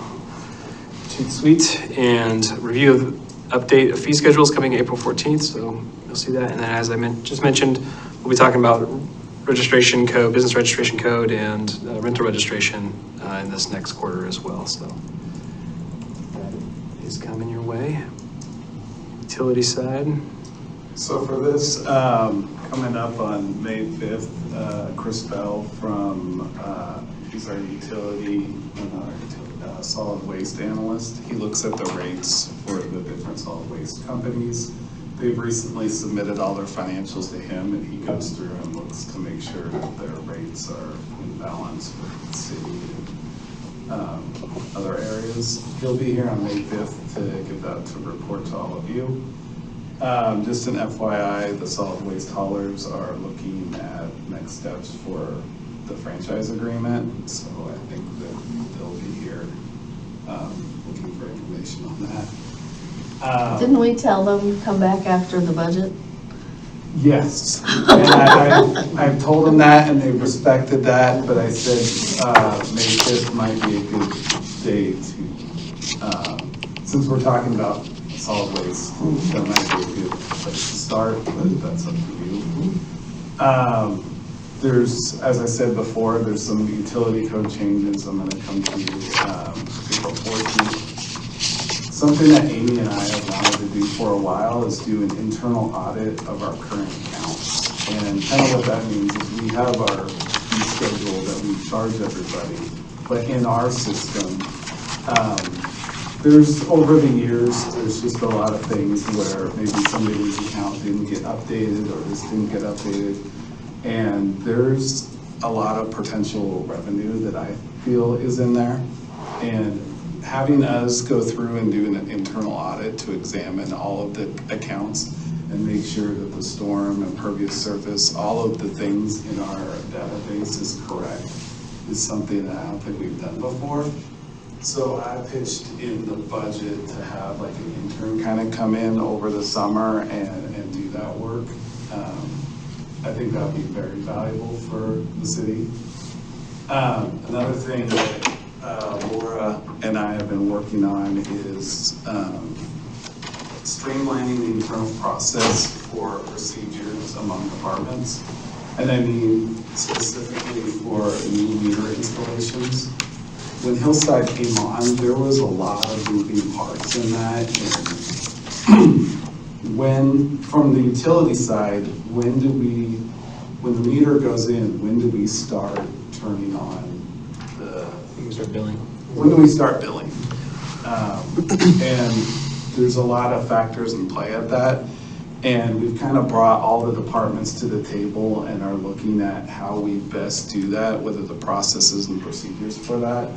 Cheat suite and review of update of fee schedules coming April 14th. So you'll see that. And then as I just mentioned, we'll be talking about registration code, business registration code, and rental registration in this next quarter as well. So that is coming your way. Utility side. So for this, coming up on May 5th, Chris Bell from, he's our utility, solid waste analyst. He looks at the rates for the different solid waste companies. They've recently submitted all their financials to him, and he goes through and looks to make sure that their rates are in balance with the city and other areas. He'll be here on May 5th to give that to report to all of you. Just an FYI, the solid waste haulers are looking at next steps for the franchise agreement, so I think that they'll be here looking for information on that. Didn't we tell them come back after the budget? Yes, and I've told them that and they respected that, but I said May 5th might be a good day to, since we're talking about solid waste, that might be a good place to start, but that's up to you. There's, as I said before, there's some utility code changes I'm going to come to April 14th. Something that Amy and I have wanted to do for a while is do an internal audit of our current accounts. And kind of what that means is we have our fee schedule that we charge everybody, but in our system, there's over the years, there's just a lot of things where maybe somebody's account didn't get updated or this didn't get updated. And there's a lot of potential revenue that I feel is in there. And having us go through and do an internal audit to examine all of the accounts and make sure that the storm, impervious surface, all of the things in our database is correct is something that I don't think we've done before. So I pitched in the budget to have like an intern kind of come in over the summer and do that work. I think that would be very valuable for the city. Another thing that Laura and I have been working on is streamlining the internal process for procedures among departments. And I mean specifically for new meter installations. When Hillside came on, there was a lot of moving parts in that. And when, from the utility side, when the meter goes in, when do we start turning on the User billing. when do we start billing? And there's a lot of factors in play at that. And we've kind of brought all the departments to the table and are looking at how we best do that, whether the processes and procedures for that.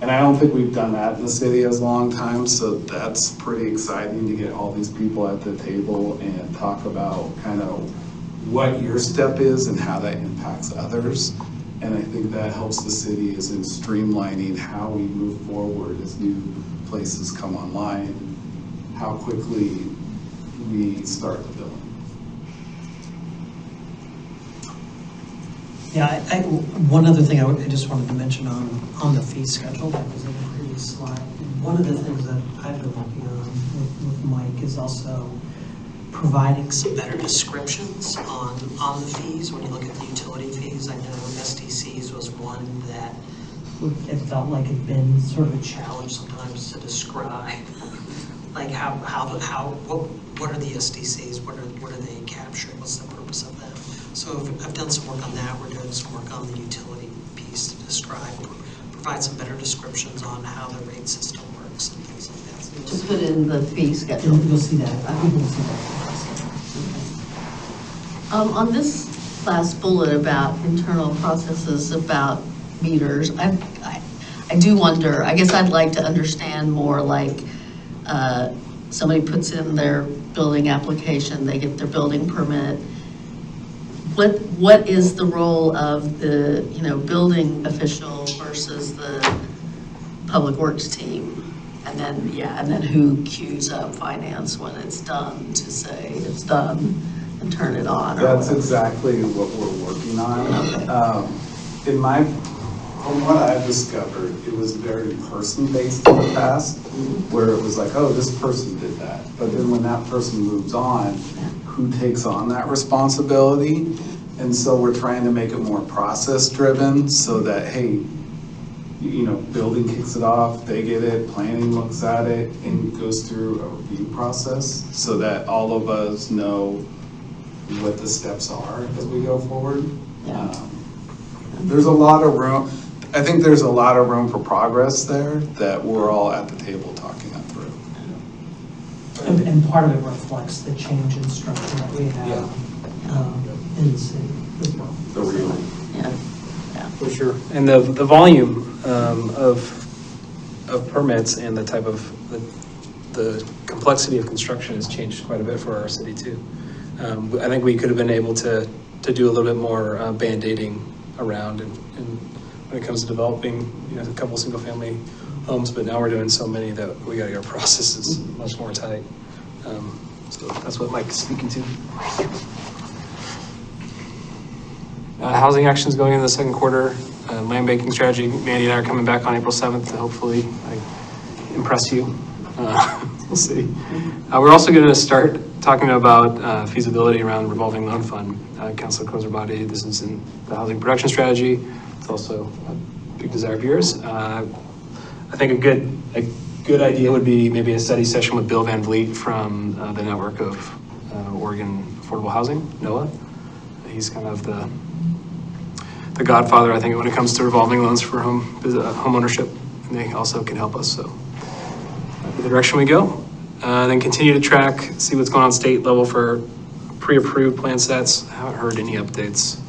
And I don't think we've done that in the city as a long time, so that's pretty exciting to get all these people at the table and talk about kind of what your step is and how that impacts others. And I think that helps the city is in streamlining how we move forward as new places come online, how quickly we start the billing. Yeah, one other thing I just wanted to mention on the fee schedule that was in the previous slide. One of the things that I've been working on with Mike is also providing some better descriptions on the fees. When you look at the utility fees, I know SDCs was one that it felt like it'd been sort of a challenge sometimes to describe, like what are the SDCs, what are they capturing, what's the purpose of them? So I've done some work on that. We're doing some work on the utility piece to describe, provide some better descriptions on how the rate system works and things like that. Just put in the fee schedule. You'll see that. I think you'll see that. On this last bullet about internal processes, about meters, I do wonder, I guess I'd like to understand more, like, somebody puts in their building application, they get their building permit. What is the role of the, building official versus the public works team? And then who queues up finance when it's done to say it's done and turn it on? Or That's whatever. exactly what we're working on. Okay. From what I've discovered, it was very person-based in the past, where it was like, oh, this person did that. But then when that person moves on, who takes on that responsibility? And so we're trying to make it more process-driven so that, hey, building kicks it off, they get it, planning looks at it, and goes through a review process so that all of us know what the steps are as we go forward. There's a lot of room. I think there's a lot of room for progress there that we're all at the table talking that through. And part of it reflects the change in structure that we have in the city as well. The real. Yeah. For sure. And the volume of permits and the type of, the complexity of construction has changed quite a bit for our city too. I think we could have been able to do a little bit more band-aiding around and when it comes to developing, a couple single family homes, but now we're doing so many that we got to get our processes much more tight. So that's what Mike's speaking to. Housing actions going into the second quarter, land banking strategy. Mandy and I are coming back on April 7th to hopefully impress you. We'll see. We're also going to start talking about feasibility around revolving loan fund. Councilor Kozer-Body, this is in the housing production strategy. It's also a big desire of yours. I think a good idea would be maybe a study session with Bill Van Vliet from the network of Oregon Affordable Housing, NOAA. He's kind of the godfather, I think, when it comes to revolving loans for home ownership, and they also can help us. So that'd be the direction we go. Then continue to track, see what's going on state level for pre-approved plan sets. I haven't heard any updates.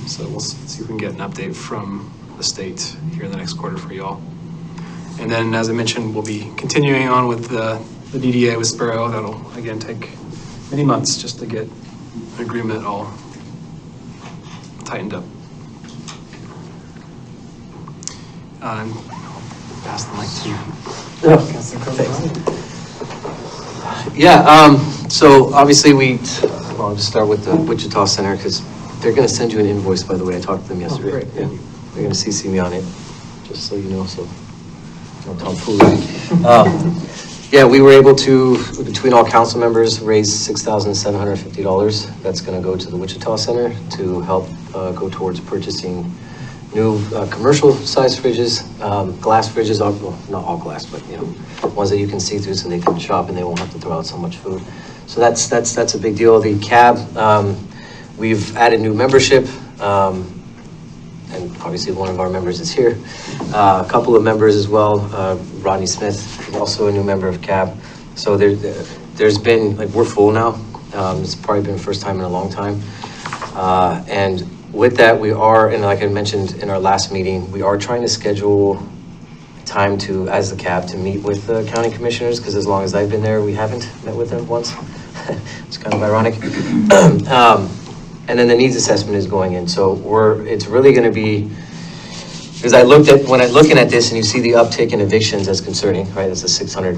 So we'll see if we can get an update from the state here in the next quarter for y'all. And then, as I mentioned, we'll be continuing on with the DDA with Sparrow. That'll, again, take many months just to get an agreement all tightened up. I'll pass the mic to you. Councilor Kozer-Body. Yeah, so obviously I'll just start with the Wichita Center because they're going to send you an invoice, by the way. I talked to them yesterday. Great. Yeah. They're going to CC me on it, just so you know, so don't tomfoolery. Yeah, we were able to, between all council members, raise $6,750. That's going to go to the Wichita Center to help go towards purchasing new commercial size fridges, glass fridges, well, not all glass, but ones that you can see through so they can shop and they won't have to throw out so much food. So that's a big deal. The cab, we've added new membership, and obviously one of our members is here. A couple of members as well. Rodney Smith is also a new member of cab. So there's been, we're full now. It's probably been the first time in a long time. And with that, we are, and like I mentioned in our last meeting, we are trying to schedule time as the cab to meet with the county commissioners, because as long as I've been there, we haven't met with them once. It's kind of ironic. And then the needs assessment is going in. So it's really going to be, because when I'm looking at this and you see the uptick in evictions, that's concerning, right? That's 600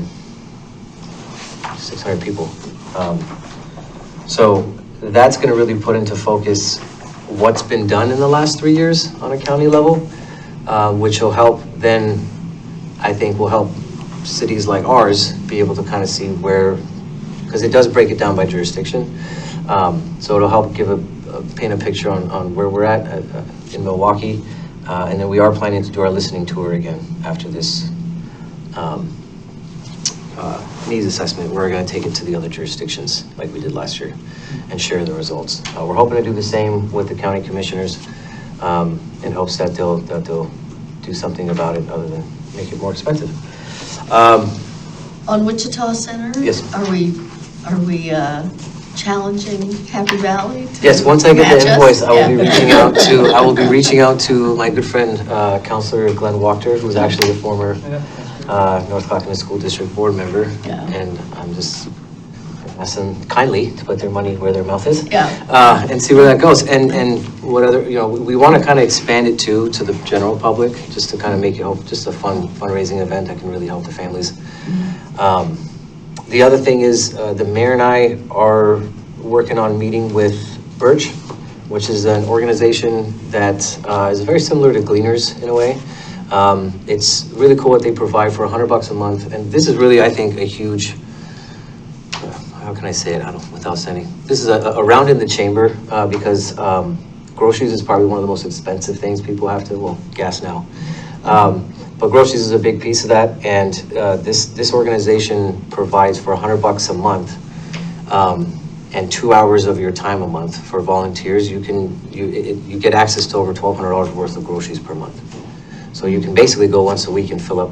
people. So that's going to really put into focus what's been done in the last 3 years on a county level, which will help then, I think will help cities like ours be able to kind of see where, because it does break it down by jurisdiction. So it'll help paint a picture on where we're at in Milwaukie. And then we are planning to do our listening tour again after this needs assessment. We're going to take it to the other jurisdictions like we did last year and share the results. We're hoping to do the same with the county commissioners in hopes that they'll do something about it other than make it more expensive. On Wichita Center? Yes. Are we challenging Happy Valley? Yes, once I get match the us? invoice, I will be Yeah. reaching out to my good friend, Counselor Glenn Wachter, who's actually a former North Clackamas School District Board member. Yeah. And I'm just asking kindly to put their money where their mouth is. Yeah. And see where that goes. And what other, we want to kind of expand it to the general public, just to kind of make it just a fundraising event that can really help the families. The other thing is the mayor and I are working on meeting with Birch, which is an organization that is very similar to Gleaners in a way. It's really cool what they provide for $100 a month. And this is really, I think, a huge, how can I say it without saying, this is a round in the chamber because groceries is probably one of the most expensive things people have to, well, gas now. But groceries is a big piece of that, and this organization provides for $100 a month and 2 hours of your time a month for volunteers. You get access to over $1,200 worth of groceries per month. So you can basically go once a week and fill up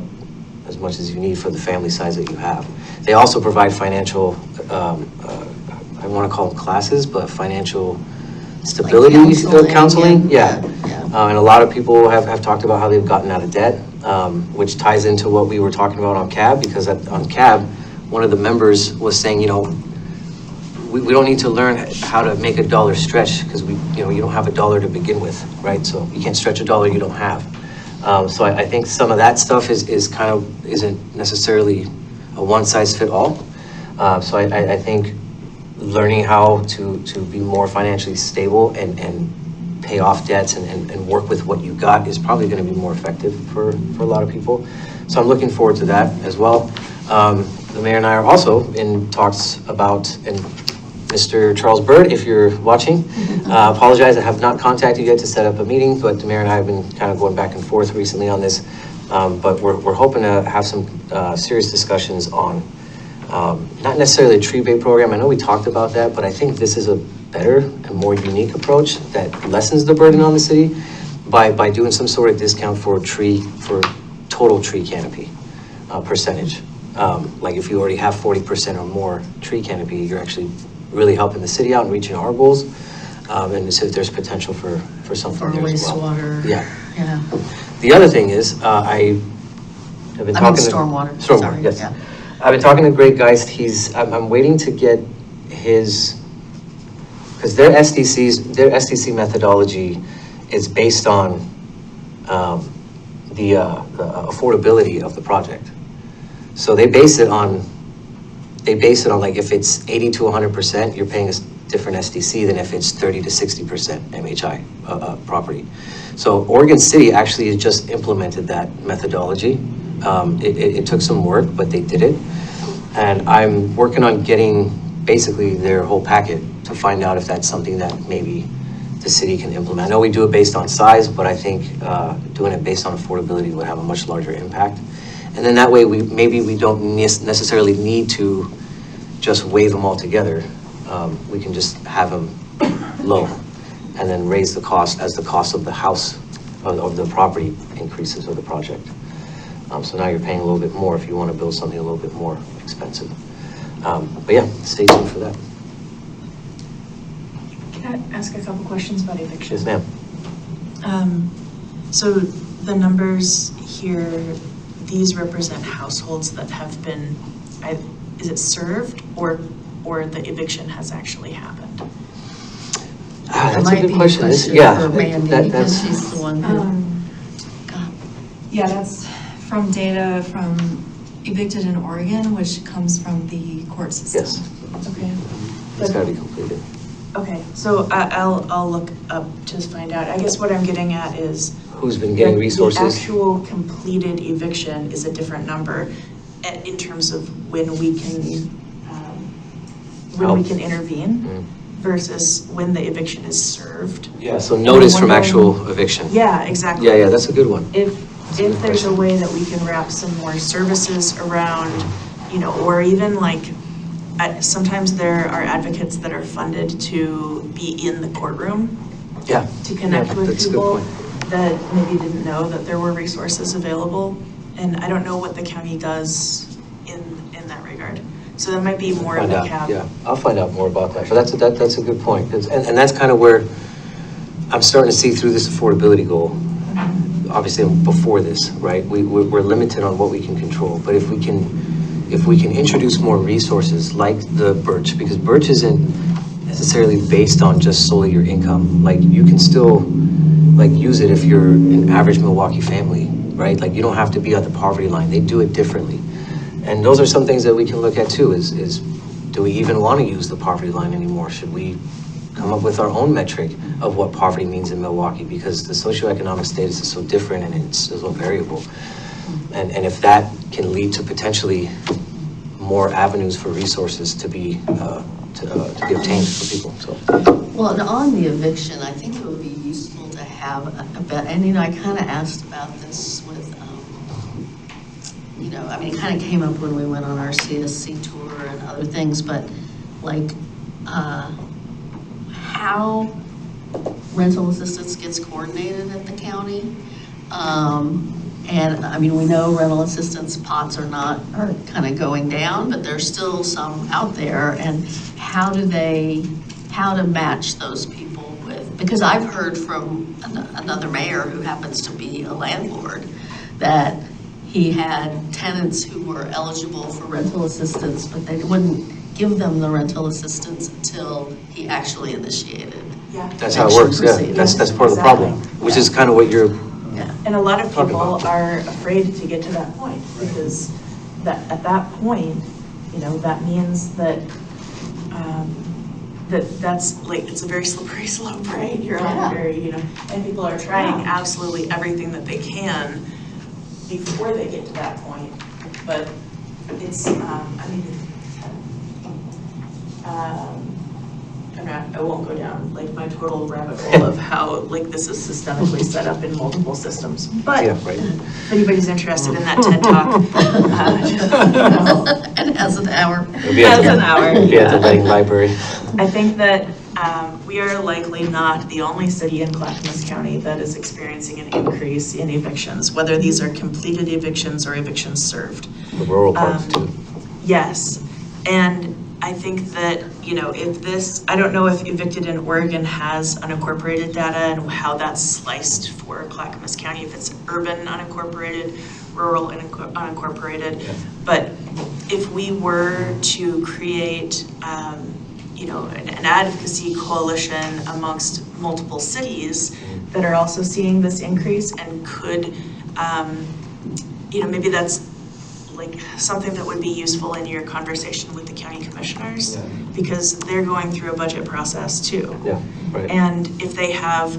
as much as you need for the family size that you have. They also provide financial, I want to call them classes, but financial stability counseling. Yeah. And a lot of people have talked about how they've gotten out of debt, which ties into what we were talking about on CAB, because on CAB, one of the members was saying, we don't need to learn how to make a dollar stretch because you don't have a dollar to begin with, right? So you can't stretch a dollar you don't have. So I think some of that stuff isn't necessarily a one size fit all. So I think learning how to be more financially stable and pay off debts and work with what you got is probably going to be more effective for a lot of people. So I'm looking forward to that as well. The mayor and I are also in talks about, and Mr. Charles Bird, if you're watching, apologize, I have not contacted you yet to set up a meeting, but the mayor and I have been kind of going back and forth recently on this. But we're hoping to have some serious discussions on not necessarily a tree bait program. I know we talked about that, but I think this is a better and more unique approach that lessens the burden on the city by doing some sort of discount for total tree canopy percentage. Like if you already have 40% or more tree canopy, you're actually really helping the city out and reaching our goals. And so there's potential for something there as well. Wastewater. Yeah. The other thing is, I have been talking to stormwater. Stormwater, yes. Yeah. I've been talking to Greg Geist. I'm waiting to get his, because their SDC methodology is based on the affordability of the project. So they base it on like if it's 80 to 100%, you're paying a different SDC than if it's 30 to 60% MHI property. So Oregon City actually just implemented that methodology. It took some work, but they did it. And I'm working on getting basically their whole packet to find out if that's something that maybe the city can implement. I know we do it based on size, but I think doing it based on affordability would have a much larger impact. And then that way we don't necessarily need to just waive them all together. We can just have them low and then raise the cost as the cost of the house of the property increases of the project. So now you're paying a little bit more if you want to build something a little bit more expensive. But yeah, stay tuned for that. Can I ask a couple questions about eviction? Yes, ma'am. So the numbers here, these represent households that have been, is it served or the eviction has actually happened? That's might a good be a question. question Yeah, for Mandy, that's because she's the one who. Yeah, that's from data from evicted in Oregon, which comes from the court system. yes. Okay. It's got to be completed. Okay, so I'll look up to find out. I guess what I'm getting at is. Who's been getting the resources? actual completed eviction is a different number in terms of when we can intervene versus when the eviction is served. Yeah, so notice from actual eviction. Yeah, exactly. Yeah, that's a good one. If there's a way that we can wrap some more services around, or even like, sometimes there are advocates that are funded to be in the courtroom. Yeah. To connect with that's a good people point. that maybe didn't know that there were resources available. And I don't know what the county does in that regard. So that might be more of a cap. Yeah, I'll find out more about that. But that's a good point. And that's kind of where I'm starting to see through this affordability goal. Obviously, before this, right? We're limited on what we can control. But if we can introduce more resources like the Birch, because Birch isn't necessarily based on just solely your income. Like you can still use it if you're an average Milwaukie family, right? Like you don't have to be at the poverty line. They do it differently. And those are some things that we can look at too, is do we even want to use the poverty line anymore? Should we come up with our own metric of what poverty means in Milwaukie? Because the socioeconomic status is so different and it's so variable. And if that can lead to potentially more avenues for resources to be obtained for people, so. Well, and on the eviction, I think it would be useful to have a bit, and I kind of asked about this with, it kind of came up when we went on our CSC tour and other things, but like how rental assistance gets coordinated at the county. And we know rental assistance pots are kind of going down, but there's still some out there. And how to match those people with, because I've heard from another mayor who happens to be a landlord that he had tenants who were eligible for rental assistance, but they wouldn't give them the rental assistance until he actually initiated. Yeah. That's how it works, yeah. That's part of the problem, which is kind of what you're. Yeah. And a lot of people are afraid to get to that point because at that point, that means that that's like, it's a very slippery slope, right? You're on very, and people are trying absolutely everything that they can before they get to that point. But it's, I won't go down like my total rabbit hole of how like this is systemically set up in multiple systems. But if anybody's interested in that TED Talk, And has an hour. has an hour. Be at the Reading Library. I think that we are likely not the only city in Clackamas County that is experiencing an increase in evictions, whether these are completed evictions or evictions served. The rural parts too. Yes, and I think that, if this, I don't know if Evicted in Oregon has unincorporated data and how that's sliced for Clackamas County, if it's urban unincorporated, rural unincorporated. Yeah. But if we were to create, an advocacy coalition amongst multiple cities that are also seeing this increase and could, maybe that's like something that would be useful in your conversation with the county commissioners, because they're going through a budget process too. Yeah, right. And if they have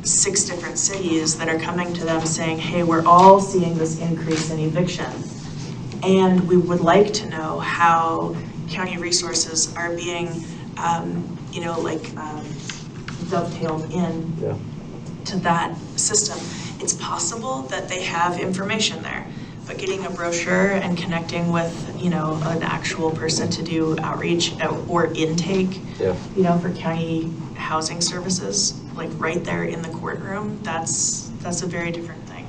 6 different cities that are coming to them saying, hey, we're all seeing this increase in eviction, and we would like to know how county resources are being, dovetailed in to that system. It's possible that they have information there, but getting a brochure and connecting with, an actual person to do outreach or intake, for county housing services, like right there in the courtroom, that's a very different thing.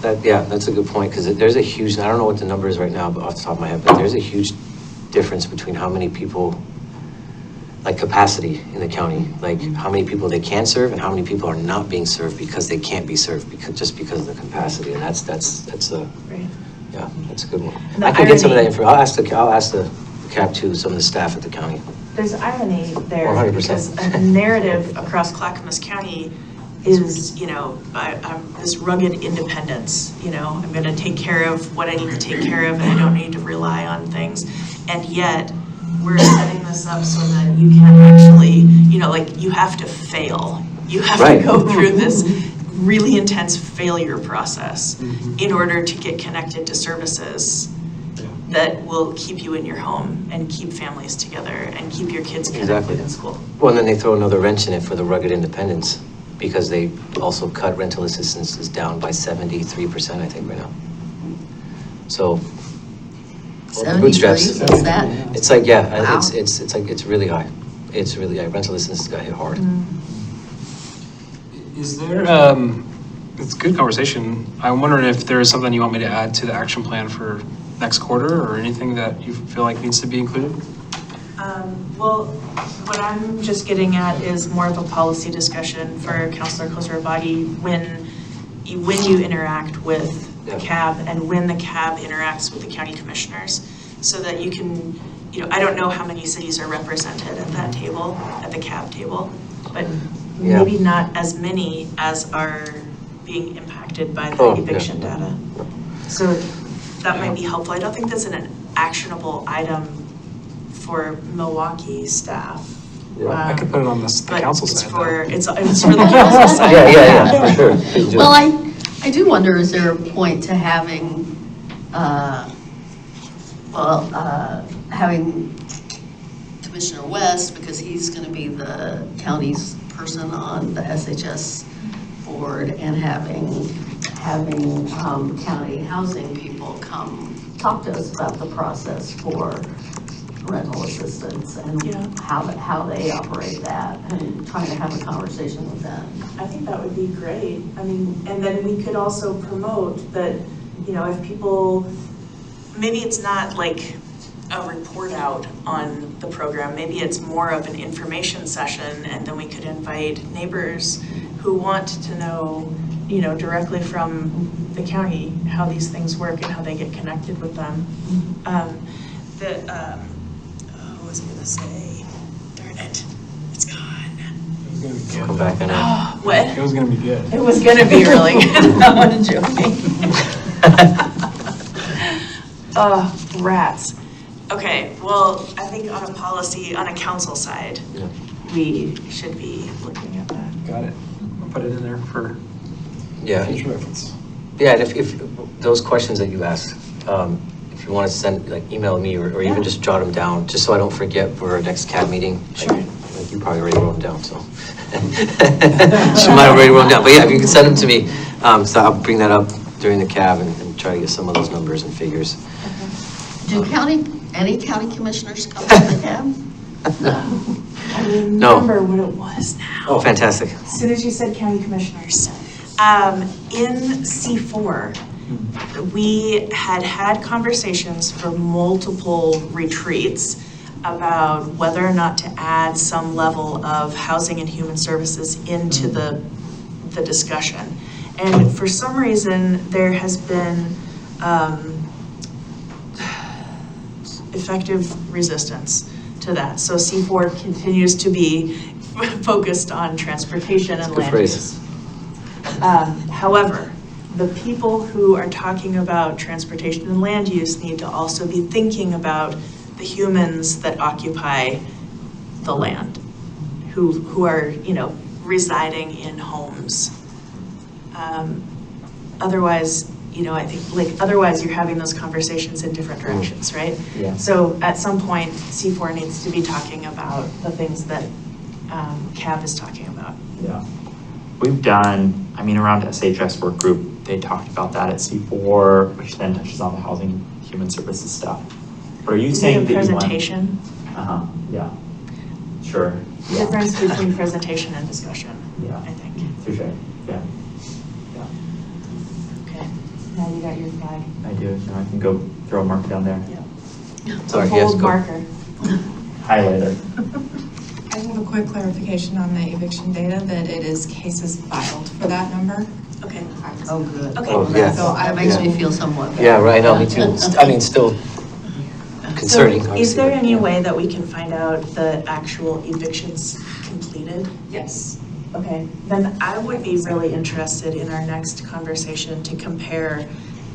That's a good point, because there's a huge, I don't know what the number is right now, but off the top of my head, but there's a huge difference between how many people, like capacity in the county, like how many people they can serve and how many people are not being served because they can't be served just because of the capacity, and that's a right. Yeah, that's a good one. I can get some of that info. I'll ask the CAP too, some of the staff at the county. There's irony there 100%. because a narrative across Clackamas County is, I'm this rugged independence, I'm going to take care of what I need to take care of and I don't need to rely on things. And yet we're setting this up so that you can actually, like, you have to fail. You have to Right. go through this really intense failure process in order to get connected to services that will keep you in your home and keep families together and keep your kids connected Exactly. in school. Well, and then they throw another wrench in it for the rugged independents, because they also cut rental assistances down by 73%, I think, right now. So. bootstraps. 73, what's that? It's like, yeah, Wow. it's like, it's really high. It's really high. Rental assistances got hit hard. Is there, it's a good conversation. I'm wondering if there is something you want me to add to the action plan for next quarter, or anything that you feel like needs to be included? Well, what I'm just getting at is more of a policy discussion for Councilor Khosrowshahi when you interact with the CAB and when the CAB interacts with the county commissioners, so that you can, I don't know how many cities are represented at that table, at the CAB table, but maybe not as many as are being impacted by the eviction data. So that might be helpful. I don't think that's an actionable item for Milwaukie staff. I could put it on the council side. It's for the council side. Yeah, for sure. Please do. Well, I do wonder, is there a point to having, having Commissioner West, because he's going to be the county's person on the SHS board, and having county housing people come talk to us about the process for rental assistance and how they operate that, and trying to have a conversation with them. I think that would be great. I mean, and then we could also promote that, if people, maybe it's not like a report out on the program, maybe it's more of an information session, and then we could invite neighbors who want to know, directly from the county how these things work and how they get connected with them. What was I gonna say? Darn it, it's gone. It was gonna be good. Come back on it. What? It was gonna be good. It was gonna be really good. I'm joking. Rats. Okay, well, I think on a policy, on a council side, we should be looking at that. Got it. I'll put it in there for Yeah. future reference. Yeah, and if those questions that you asked, if you want to send, email me or even just jot them down, just so I don't forget for our next CAB meeting. Sure. You probably already wrote them down, so. She might have already wrote them down, but yeah, if you can send them to me, so I'll bring that up during the CAB and try to get some of those numbers and figures. Do any county commissioners come to the CAB? I No. remember what it was now. Oh, fantastic. As soon as you said county commissioners. In C4, we had conversations for multiple retreats about whether or not to add some level of housing and human services into the discussion. And for some reason, there has been effective resistance to that. So C4 continues to be focused on transportation and land use. However, the people who are talking about transportation and land use need to also be thinking about the humans that occupy the land, who are, residing in homes. Otherwise, I think, otherwise you're having those conversations in different directions, right? Yeah. So at some point, C4 needs to be talking about the things that CAB is talking about. Yeah. We've done, around SHS work group, they talked about that at C4, which then touches on the housing, human services stuff. But are you saying that you want? Presentation. Yeah. Sure. Yeah. Difference between presentation and discussion, Yeah. I think. For sure. Yeah. Yeah. Okay, now you got your flag. I do. So I can go throw a marker down there. Sorry, A yes, bold go. marker. Highlighter. I have a quick clarification on the eviction data, that it is cases filed for that number. Okay. Oh, good. Okay. Oh, yeah. So that makes me feel somewhat better. Yeah, right, no, me too. Still concerning, So is there obviously, any but, way that we can find out the actual evictions completed? Yes. Okay, then I would be really interested in our next conversation to compare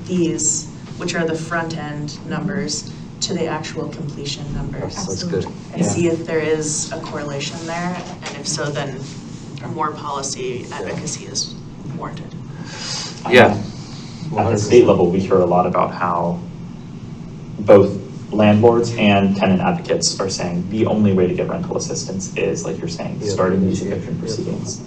these, which are the front end numbers, to the actual completion numbers. That's good. And see if there is a correlation there, and if so, then more policy advocacy is warranted. Yeah. At the state level, we hear a lot about how both landlords and tenant advocates are saying the only way to get rental assistance is, like you're saying, starting these eviction proceedings.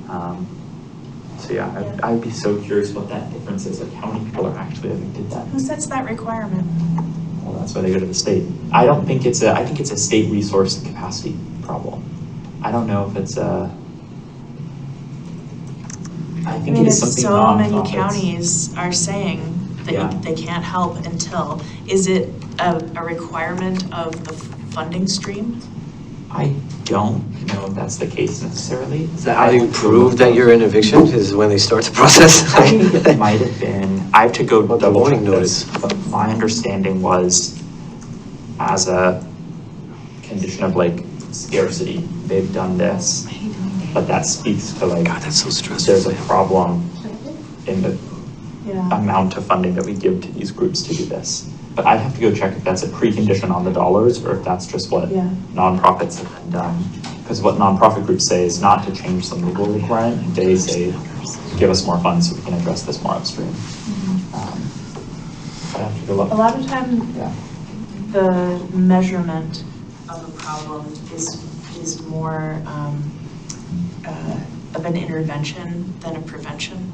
So yeah, I'd be so curious what that difference is, like how many people are actually evicted then? Who sets that requirement? Well, that's why they go to the state. I think it's a state resource and capacity problem. I don't know if it's I think it is something so many nonprofits- counties are saying that Yeah. they can't help until, is it a requirement of the funding stream? I don't know if that's the case necessarily. Is that how you prove that you're in eviction, is when they start the process? I think it might have been, I have to go About the double check warning this, but my understanding was as a condition of like scarcity, they've done this, but that speaks to like, God, that's so stressful. there's a problem in the Yeah. amount of funding that we give to these groups to do this. But I'd have to go check if that's a precondition on the dollars or if that's just what Yeah. nonprofits have been done. Because what nonprofit groups say is not to change some legal requirement, they say, give us more funds so we can address this more upstream. I'd have to go look. A lot of time, Yeah. the measurement of a problem is more of an intervention than a prevention.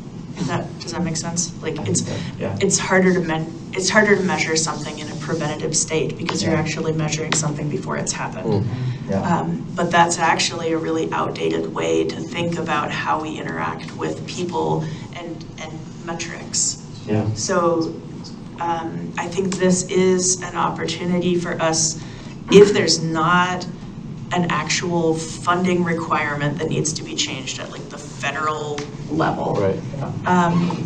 Does that make sense? Like Yeah. it's harder to measure something in a preventative state because you're actually measuring something before it's happened. Yeah. But that's actually a really outdated way to think about how we interact with people and metrics. Yeah. So I think this is an opportunity for us, if there's not an actual funding requirement that needs to be changed at like the federal level. Right.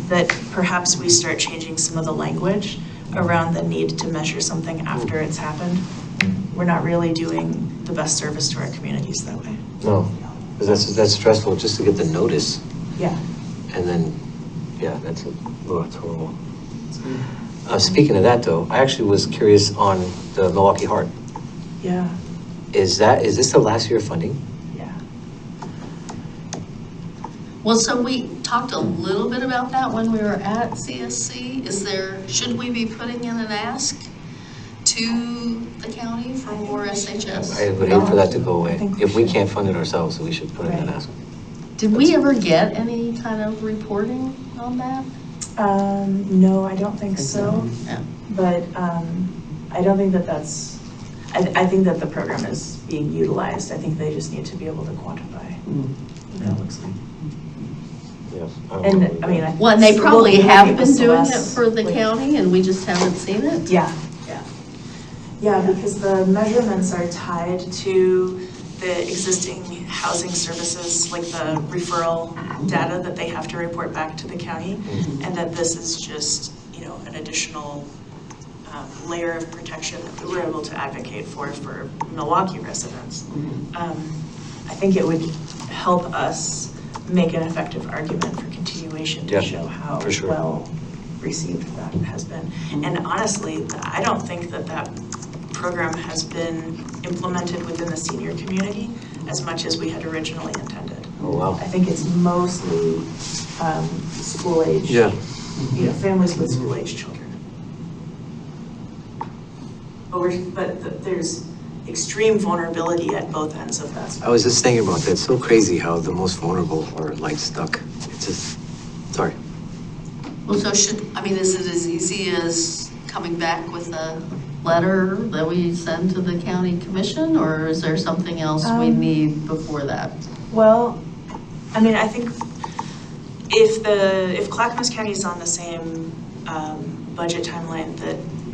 That perhaps we start changing some of the language around the need to measure something after it's happened. We're not really doing the best service to our communities that way. No, because that's stressful, just to get the notice, Yeah. and then, yeah, that's horrible. Speaking of that though, I actually was curious on the Milwaukie Heart. Yeah. Is this the last year of funding? Yeah. Well, so we talked a little bit about that when we were at CSC. Should we be putting in an ask to the county for more SHS? I would hate for that to go away. I think we If we should. can't fund it ourselves, we should put it in an Right. ask. Did we ever get any kind of reporting on that? No, I don't think so. Yeah. But I don't think that's, I think that the program is being utilized. I think they just need to be able to quantify what that looks like. Yeah. And I mean, Well, and they we'll probably give have been us doing it less, for the like- county and we just haven't seen it? Yeah, yeah. Yeah, because the measurements are tied to the existing housing services, like the referral data that they have to report back to the county. And that this is just, an additional layer of protection that we were able to advocate for Milwaukie residents. I think it would help us make an effective argument for continuation Yeah, to show how for sure. well received that has been. And honestly, I don't think that program has been implemented within the senior community as much as we had originally intended. Oh, wow. I think it's mostly school age, Yeah. Families with school age children. But there's extreme vulnerability at both ends of that I spectrum. was just thinking about that. It's so crazy how the most vulnerable are like stuck. It's just, sorry. Well, so is it as easy as coming back with a letter that we send to the county commission, or is there something else we need before that? Well, I mean, I think if Clackamas County is on the same budget timeline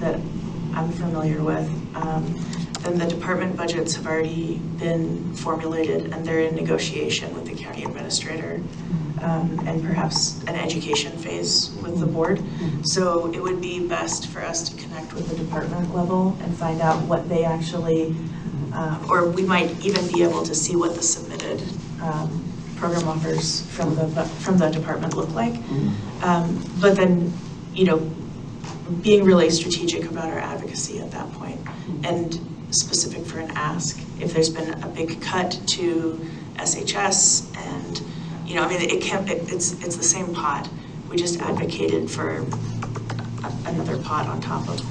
that I'm familiar with, then the department budgets have already been formulated and they're in negotiation with the county administrator and perhaps an education phase with the board. So it would be best for us to connect with the department level and find out what they actually, or we might even be able to see what the submitted program offers from the department look like. But then, being really strategic about our advocacy at that point and specific for an ask. If there's been a big cut to SHS and, you know, I mean, it's the same pot. We just advocated for another pot on top of it.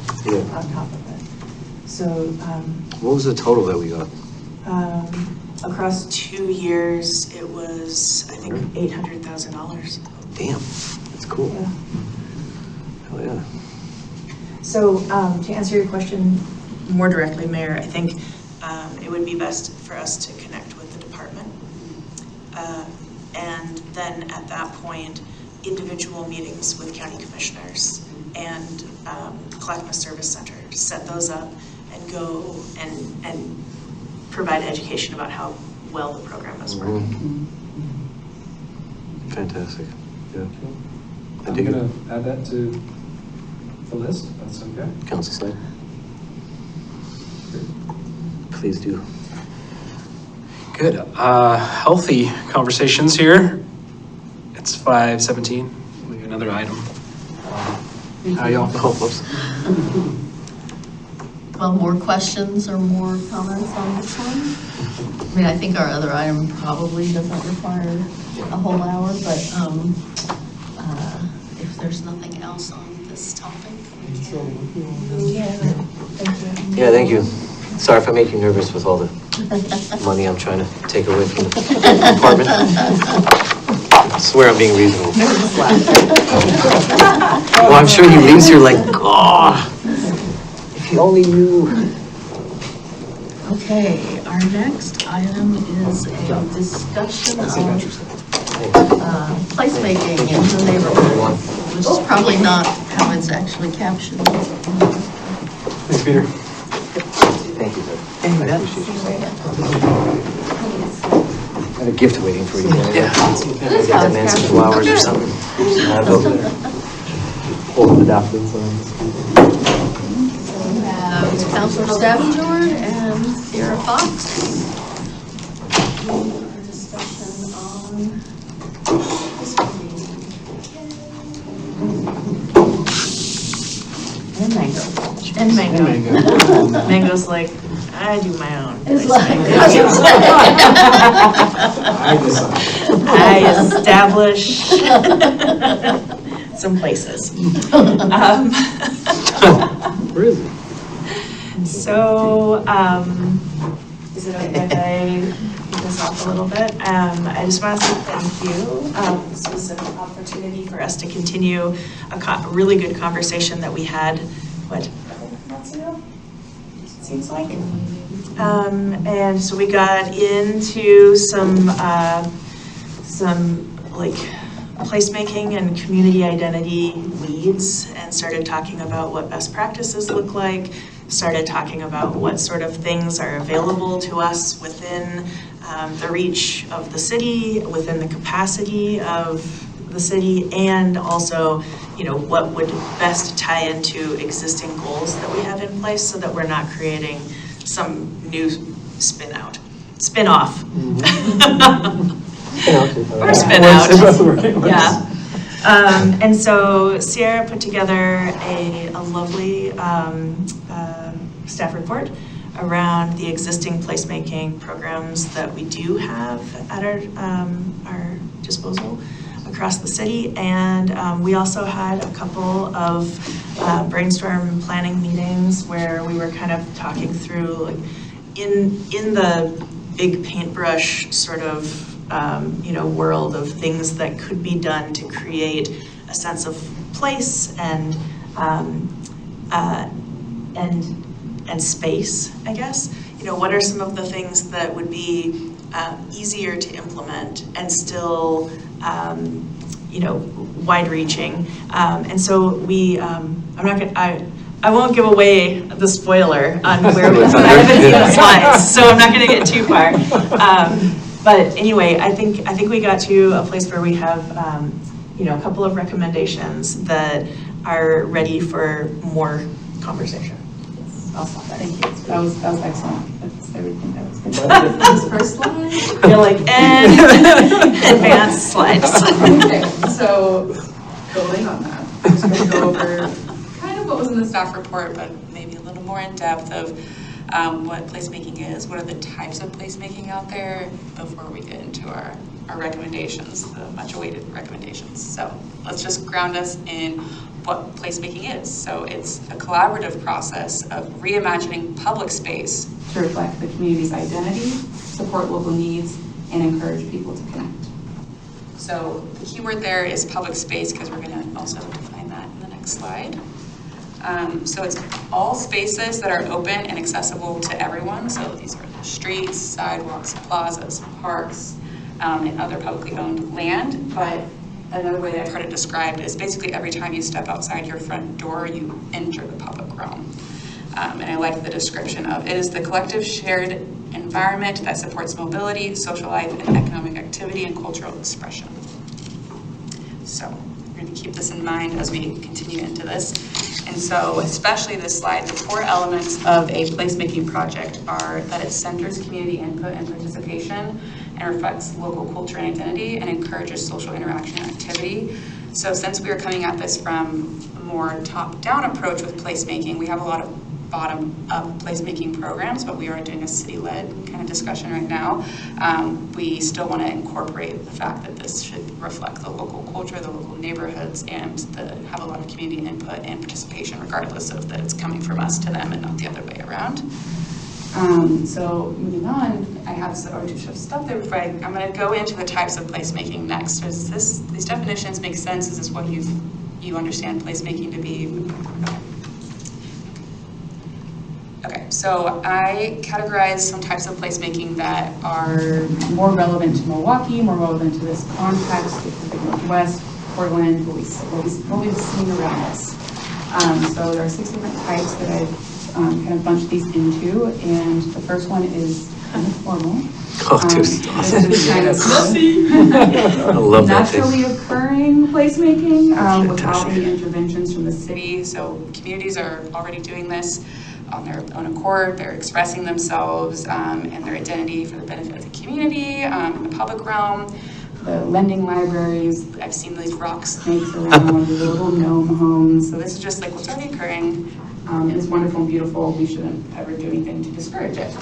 So, What was the total that we got? across 2 years, it was, I think, $800,000. Damn, that's cool. Yeah. Hell yeah. So to answer your question more directly, Mayor, I think it would be best for us to connect with the department. And then at that point, individual meetings with county commissioners and Clackamas Service Center, to set those up and go and provide education about how well the program is working. Fantastic. Yeah. I'm gonna add that to the list, if that's okay. Council side. Please do. Good. Healthy conversations here. It's 5:17. We have another item. How y'all? Oh, whoops. Well, more questions or more comments on this one? I mean, I think our other item probably doesn't require a whole hour, but if there's nothing else on this topic, we can. Yeah, thank you. Sorry if I make you nervous with all the money I'm trying to take away from the department. I swear I'm being reasonable. Well, I'm sure he leaves here like, oh, if you only knew. Okay, our next item is a discussion of placemaking in the neighborhood, which is probably not how it's actually captioned. Thanks, Peter. Thank you, sir. I appreciate you. I have a gift waiting for you. Yeah. Get that man some flowers or something. Hold the daffodils on. So we have Councilor Adjourn and Sierra Fox. Our discussion on And mango. Mango's like, I do my own. It's like, I establish some places. Where is it? So, is it okay if I keep this off a little bit? I just want to say thank you. This was an opportunity for us to continue a really good conversation that we had, what, 11 months ago? Seems like. And so we got into some like placemaking and community identity leads and started talking about what best practices look like, started talking about what sort of things are available to us within the reach of the city, within the capacity of the city, and also, you know, what would best tie into existing goals that we have in place so that we're not creating some new spin-off. Or spin-out, yeah. And so Sierra put together a lovely staff report around the existing placemaking programs that we do have at our disposal across the city. And we also had a couple of brainstorm planning meetings where we were kind of talking through, like, in the big paintbrush sort of world of things that could be done to create a sense of place and space, I guess. You know, what are some of the things that would be easier to implement and still, wide-reaching? And so we, I won't give away the spoiler on where we, I haven't seen the slides, so I'm not going to get too far. But anyway, I think we got to a place where we have, a couple of recommendations that are ready for more conversation. Awesome, thank you. That was excellent. That's everything that was good. This first slide. You're like, and advanced slides. Okay, so building on that, I'm just going to go over what was in the staff report, but maybe a little more in depth of what placemaking is, what are the types of placemaking out there before we get into our recommendations, the much awaited recommendations. So let's just ground us in what placemaking is. So it's a collaborative process of reimagining public space to reflect the community's identity, support local needs, and encourage people to connect. So the key word there is public space, because we're going to also define that in the next slide. So it's all spaces that are open and accessible to everyone. So these are the streets, sidewalks, plazas, parks, and other publicly owned land. But another way that I've heard it described is basically every time you step outside your front door, you enter the public realm. And I like the description of it is the collective shared environment that supports mobility, social life, and economic activity and cultural expression. So we're going to keep this in mind as we continue into this. And so, especially this slide, the core elements of a placemaking project are that it centers community input and participation and reflects local culture and identity and encourages social interaction and activity. So since we are coming at this from a more top-down approach with placemaking, we have a lot of bottom-up placemaking programs, but we are doing a city-led kind of discussion right now. We still want to incorporate the fact that this should reflect the local culture, the local neighborhoods, and have a lot of community input and participation, regardless of that it's coming from us to them and not the other way around. So moving on, I have some stuff there before I'm going to go into the types of placemaking next. Does these definitions make sense? Is this what you understand placemaking to be? Okay, so I categorize some types of placemaking that are more relevant to Milwaukie, more relevant to this context, the Pacific Northwest, Portland, what we've seen around us. So there are 6 different types that I've kind of bunched these into, and the first one is informal. Oh, dude. This is kind of I love that thing. naturally occurring placemaking without any interventions from the city. So communities are already doing this on their own accord. They're expressing themselves and their identity for the benefit of the community in the public realm. The lending libraries, I've seen these rock snakes around, the little gnome homes. So this is just like what's already occurring. And it's wonderful and beautiful. We shouldn't ever do anything to discourage it.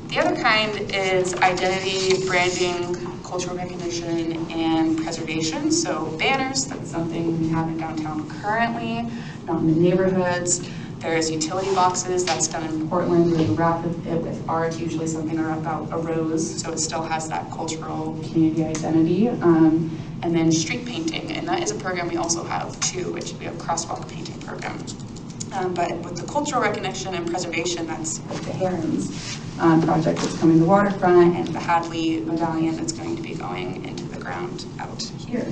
The other kind is identity, branding, cultural recognition, and preservation. So banners, that's something we have in downtown currently, not in the neighborhoods. There's utility boxes, that's done in Portland, where you wrap it with art, usually something about a rose, so it still has that cultural community identity. And then street painting, and that is a program we also have too, which we have a crosswalk painting program. But with the cultural recognition and preservation, that's like the Herons project that's coming to the waterfront, and the Hadley medallion that's going to be going into the ground out here.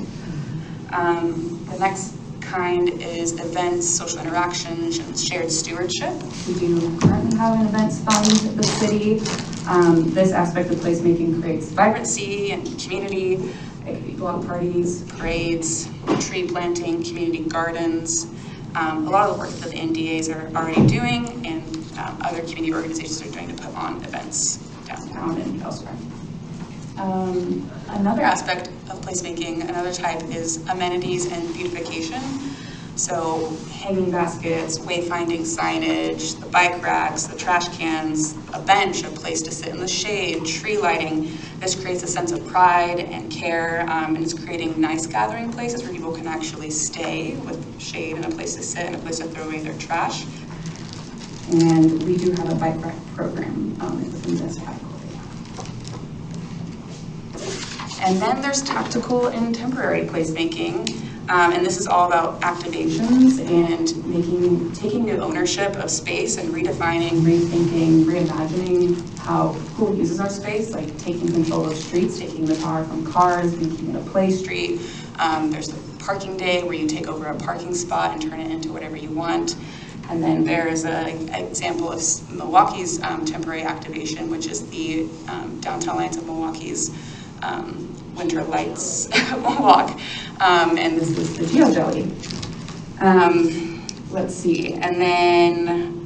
The next kind is events, social interactions, and shared stewardship. We do currently have an events fund at the city. This aspect of placemaking creates vibrancy and community. It could be block parties, parades, tree planting, community gardens. A lot of the work that the NDAs are already doing and other community organizations are doing to put on events downtown and elsewhere. Another aspect of placemaking, another type, is amenities and beautification. So hanging baskets, wayfinding signage, the bike racks, the trash cans, a bench, a place to sit in the shade, tree lighting. This creates a sense of pride and care, and it's creating nice gathering places where people can actually stay with shade and a place to sit and a place to throw away their trash. And we do have a bike rack program within this category. And then there's tactical and temporary placemaking. And this is all about activations and taking new ownership of space and redefining, rethinking, reimagining who uses our space, like taking control of streets, taking the power from cars, making it a play street. There's the parking day where you take over a parking spot and turn it into whatever you want. And then there's an example of Milwaukee's temporary activation, which is the Downtown Lights of Milwaukee's Winter Lights walk. And this is the Geo Jelly. Let's see, and then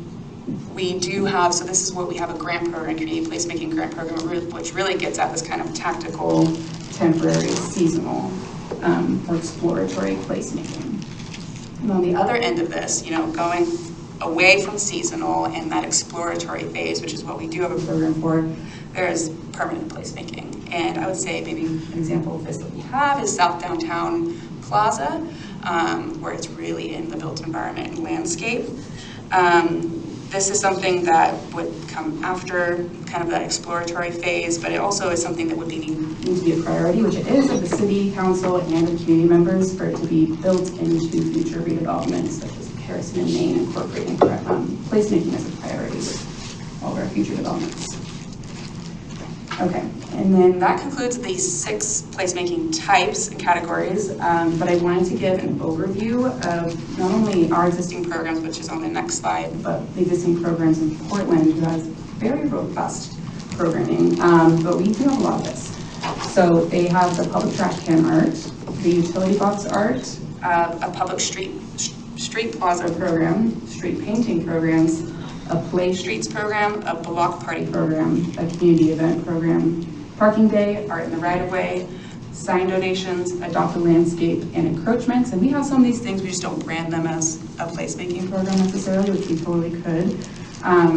we do have, so this is what we have, a grant program, community placemaking grant program, which really gets at this kind of tactical, temporary, seasonal, or exploratory placemaking. And on the other end of this, going away from seasonal and that exploratory phase, which is what we do have a program for, there's permanent placemaking. And I would say maybe an example of this that we have is South Downtown Plaza, where it's really in the built environment and landscape. This is something that would come after kind of that exploratory phase, but it also is something that would need to be a priority, which it is of the city council and of community members, for it to be built into future redevelopments such as Harrison and Maine, incorporating placemaking as a priority with all of our future developments. Okay, and then that concludes the 6 placemaking types and categories, but I wanted to give an overview of not only our existing programs, which is on the next slide, but the existing programs in Portland, who has very robust programming, but we do have a lot of this. So they have the public trash can art, the utility box art, a public street plaza program, street painting programs, a play streets program, a block party program, a community event program, parking day, art in the right of way, sign donations, adopt a landscape, and encroachments. And we have some of these things, we just don't brand them as a placemaking program necessarily, which we totally could.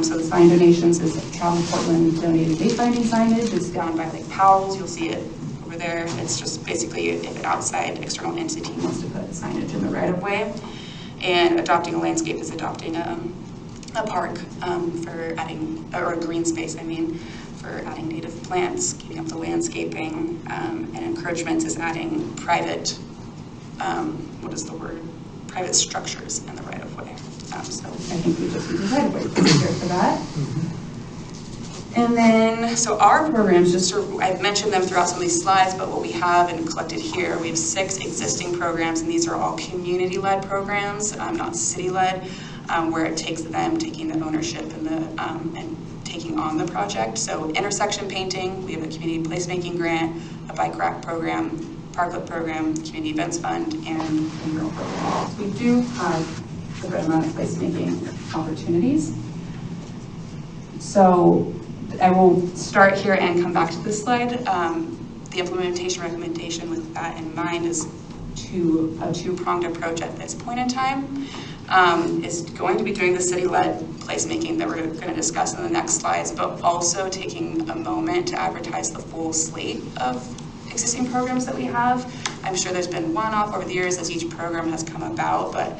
So the sign donations is Travel Portland donated wayfinding signage. It's down by Lake Powell's, you'll see it over there. It's just basically if an outside external entity wants to put signage in the right of way. And adopting a landscape is adopting a park for adding, or a green space, for adding native plants, keeping up the landscaping, and encroachments is adding private, private structures in the right of way. So I think we just need the right of way here for that. And then, so our programs, I've mentioned them throughout some of these slides, but what we have and collected here, we have 6 existing programs, and these are all community-led programs, not city-led, where it takes them taking the ownership and taking on the project. So intersection painting, we have a community placemaking grant, a bike rack program, parklet program, community events fund, and a mural program. So we do have a good amount of placemaking opportunities. So I will start here and come back to this slide. The implementation recommendation with that in mind is a two-pronged approach at this point in time. Is going to be doing the city-led placemaking that we're going to discuss in the next slides, but also taking a moment to advertise the full slate of existing programs that we have. I'm sure there's been one-off over the years as each program has come about, but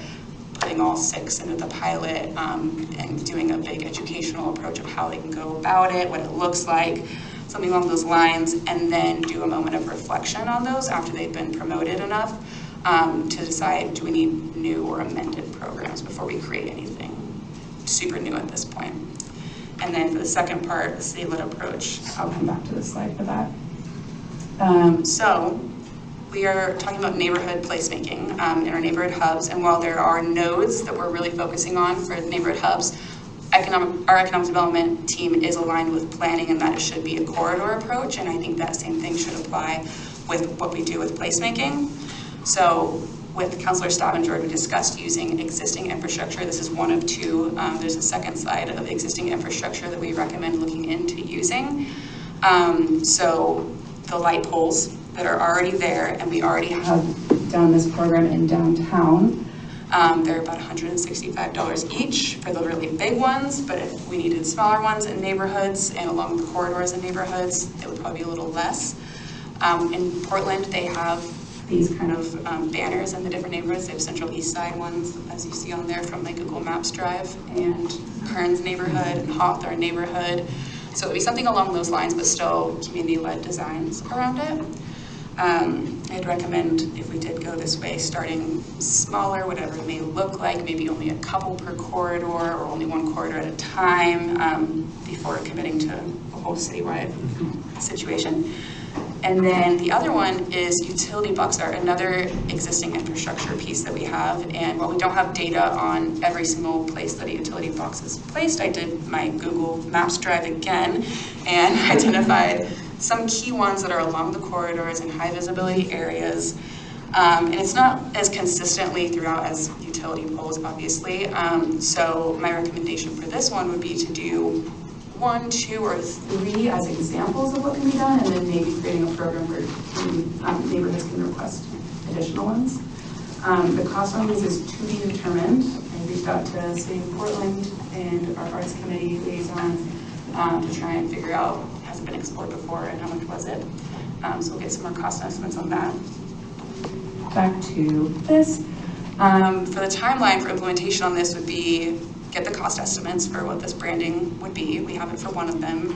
putting all 6 into the pilot and doing a big educational approach of how they can go about it, what it looks like, something along those lines, and then do a moment of reflection on those after they've been promoted enough to decide, do we need new or amended programs before we create anything super new at this point. And then for the second part, the city-led approach, I'll come back to this slide for that. So we are talking about neighborhood placemaking in our neighborhood hubs, and while there are nodes that we're really focusing on for the neighborhood hubs, our economic development team is aligned with planning, and that it should be a corridor approach, and I think that same thing should apply with what we do with placemaking. So with Councilor Stavanger, we discussed using existing infrastructure. This is one of 2. There's a second slide of existing infrastructure that we recommend looking into using. So the light poles that are already there, and we already have done this program in downtown. They're about $165 each for the really big ones, but if we needed smaller ones in neighborhoods and along the corridors in neighborhoods, it would probably be a little less. In Portland, they have these kind of banners in the different neighborhoods. They have Central East Side ones, as you see on there from my Google Maps drive, and Kearns neighborhood and Hawthorne neighborhood. So it would be something along those lines, but still community-led designs around it. I'd recommend, if we did go this way, starting smaller, whatever it may look like, maybe only a couple per corridor or only one corridor at a time before committing to a whole citywide situation. And then the other one is utility box art, another existing infrastructure piece that we have. And while we don't have data on every single place that a utility box is placed, I did my Google Maps drive again and identified some key ones that are along the corridors and high visibility areas. And it's not as consistently throughout as utility poles, obviously. So my recommendation for this one would be to do 1, 2, or 3 as examples of what can be done, and then maybe creating a program where neighborhoods can request additional ones. The cost on these is to be determined. I reached out to City of Portland and our Arts Committee liaison to try and figure out, has it been explored before and how much was it? So we'll get some more cost estimates on that. Back to this. For the timeline for implementation on this would be, get the cost estimates for what this branding would be. We have it for one of them.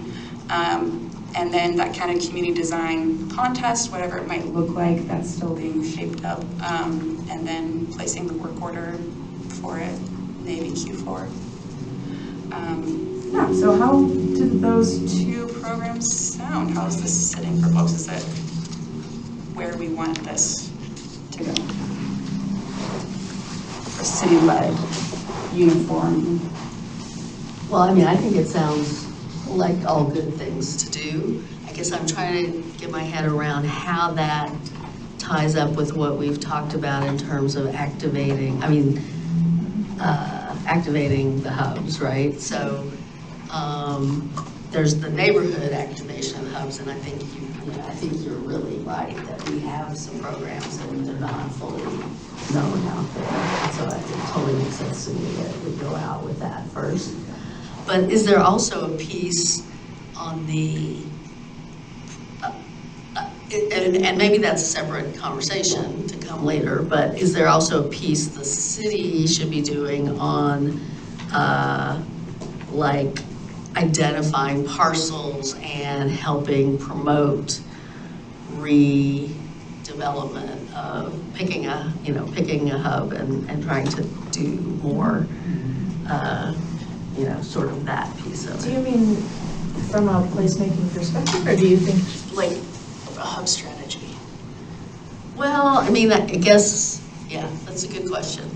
And then that kind of community design contest, whatever it might look like, that's still being shaped up. And then placing the work order for it, maybe Q4. Yeah, so how did those two programs sound? How is this sitting for folks? Is it where we want this to go? For city-led, uniform. Well, I mean, I think it sounds like all good things to do. I guess I'm trying to get my head around how that ties up with what we've talked about in terms of activating, activating the hubs, right? So there's the neighborhood activation hubs, and I think you're really right that we have some programs and they're not fully known out there. So it totally makes sense to me that we go out with that first. But is there also a piece on the, and maybe that's a separate conversation to come later, but is there also a piece the city should be doing on like identifying parcels and helping promote redevelopment of picking a hub and trying to do more, sort of that piece of Do it. you mean from a placemaking perspective, or do you think like a hub strategy? Well, I mean, I guess, yeah, that's a good question.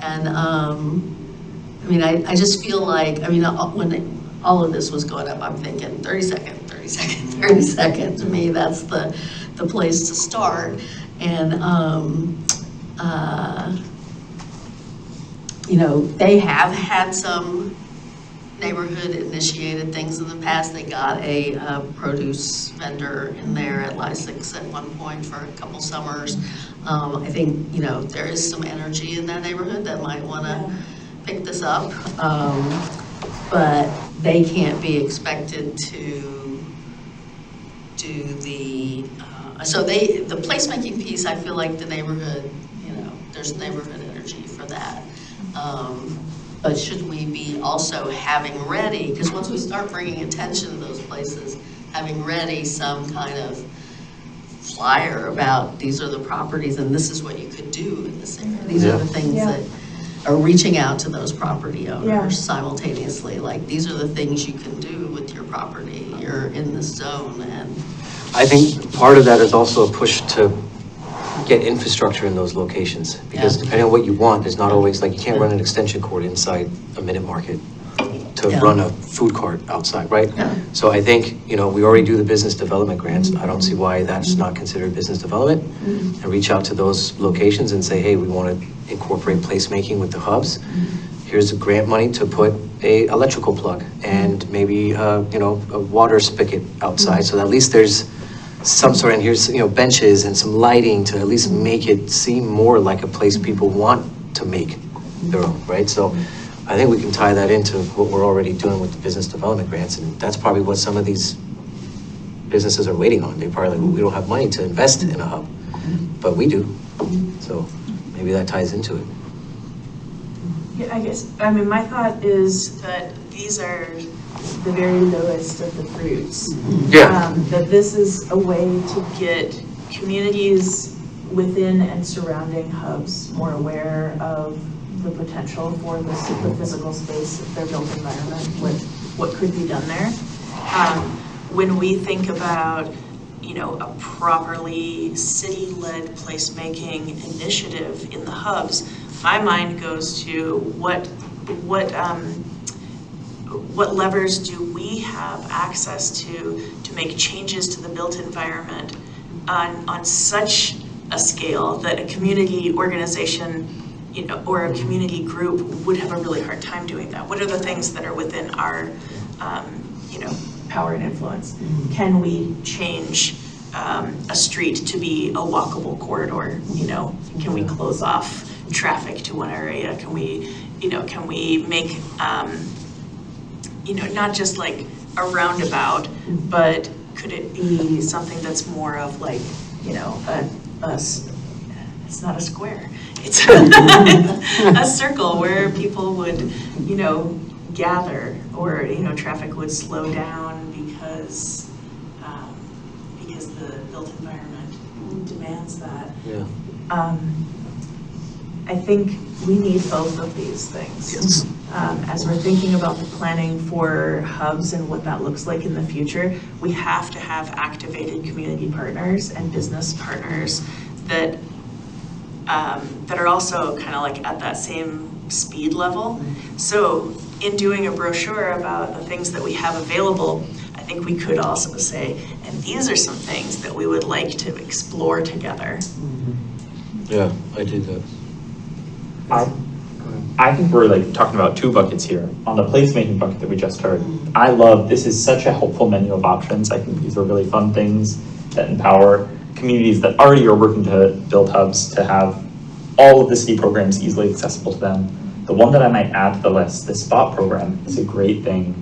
And, I just feel like, when all of this was going up, I'm thinking 30 second. To me, that's the place to start. And, they have had some neighborhood initiated things in the past. They got a produce vendor in there at Lysick's at one point for a couple summers. I think, there is some energy in that neighborhood that might want to pick this up. But they can't be expected to do the placemaking piece. I feel like the neighborhood, there's neighborhood energy for that. But should we be also having ready, because once we start bringing attention to those places, having ready some kind of flyer about these are the properties and this is what you could do in this area. These are the things that are reaching out to those property owners simultaneously. Like, these are the things you can do with your property. You're in this zone. And I think part of that is also a push to get infrastructure in those locations, because depending on what you want, there's not always, like, you can't run an extension cord inside a minute market to run a food cart outside, right? Yeah. So I think, we already do the business development grants. I don't see why that's not considered business development. And reach out to those locations and say, hey, we want to incorporate placemaking with the hubs. Here's the grant money to put a electrical plug and maybe, a water spigot outside. So that at least there's some sort, and here's, benches and some lighting to at least make it seem more like a place people want to make their own, right? So I think we can tie that into what we're already doing with the business development grants, and that's probably what some of these businesses are waiting on. They're probably like, we don't have money to invest in a hub, but we do. So maybe that ties into it. Yeah, I guess, my thought is that these are the very lowest of the fruits. That this is a way to get communities within and surrounding hubs more aware of the potential for the physical space of their built environment, what could be done there. When we think about, a properly city-led placemaking initiative in the hubs, my mind goes to what levers do we have access to make changes to the built environment on such a scale that a community organization, or a community group would have a really hard time doing that? What are the things that are within our, power and influence? Can we change a street to be a walkable corridor? You know, can we close off traffic to one area? Can we make, not just like a roundabout, but could it be something that's more of like, it's not a square. It's a circle where people would, gather, or, traffic would slow down because the built environment demands that. Yeah. I think we need both of these things. Yes. As we're thinking about the planning for hubs and what that looks like in the future, we have to have activated community partners and business partners that are also kind of like at that same speed level. So in doing a brochure about the things that we have available, I think we could also say, and these are some things that we would like to explore together. Yeah, I did that. I think we're like talking about two buckets here. On the placemaking bucket that we just heard, I love, this is such a helpful menu of options. I think these are really fun things that empower communities that already are working to build hubs to have all of the city programs easily accessible to them. The one that I might add to the list, the SPOT program, is a great thing.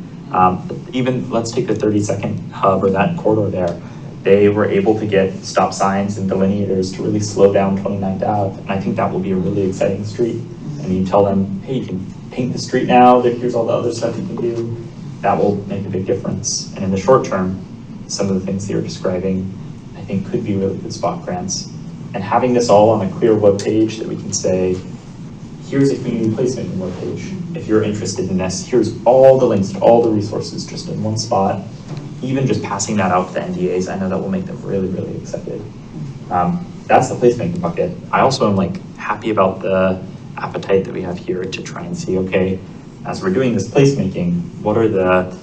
Even let's take the 30-second hub or that corridor there. They were able to get stop signs and delineators to really slow down 29th Ave. And I think that will be a really exciting street. And you tell them, hey, you can paint the street now, here's all the other stuff you can do. That will make a big difference. And in the short term, some of the things that you're describing, I think could be really good spot grants. And having this all on a clear web page that we can say, here's a community placemaking web page. If you're interested in this, here's all the links to all the resources just in one spot. Even just passing that out to the NDAs, I know that will make them really, really excited. That's the placemaking bucket. I also am like happy about the appetite that we have here to try and see, okay, as we're doing this placemaking, what are the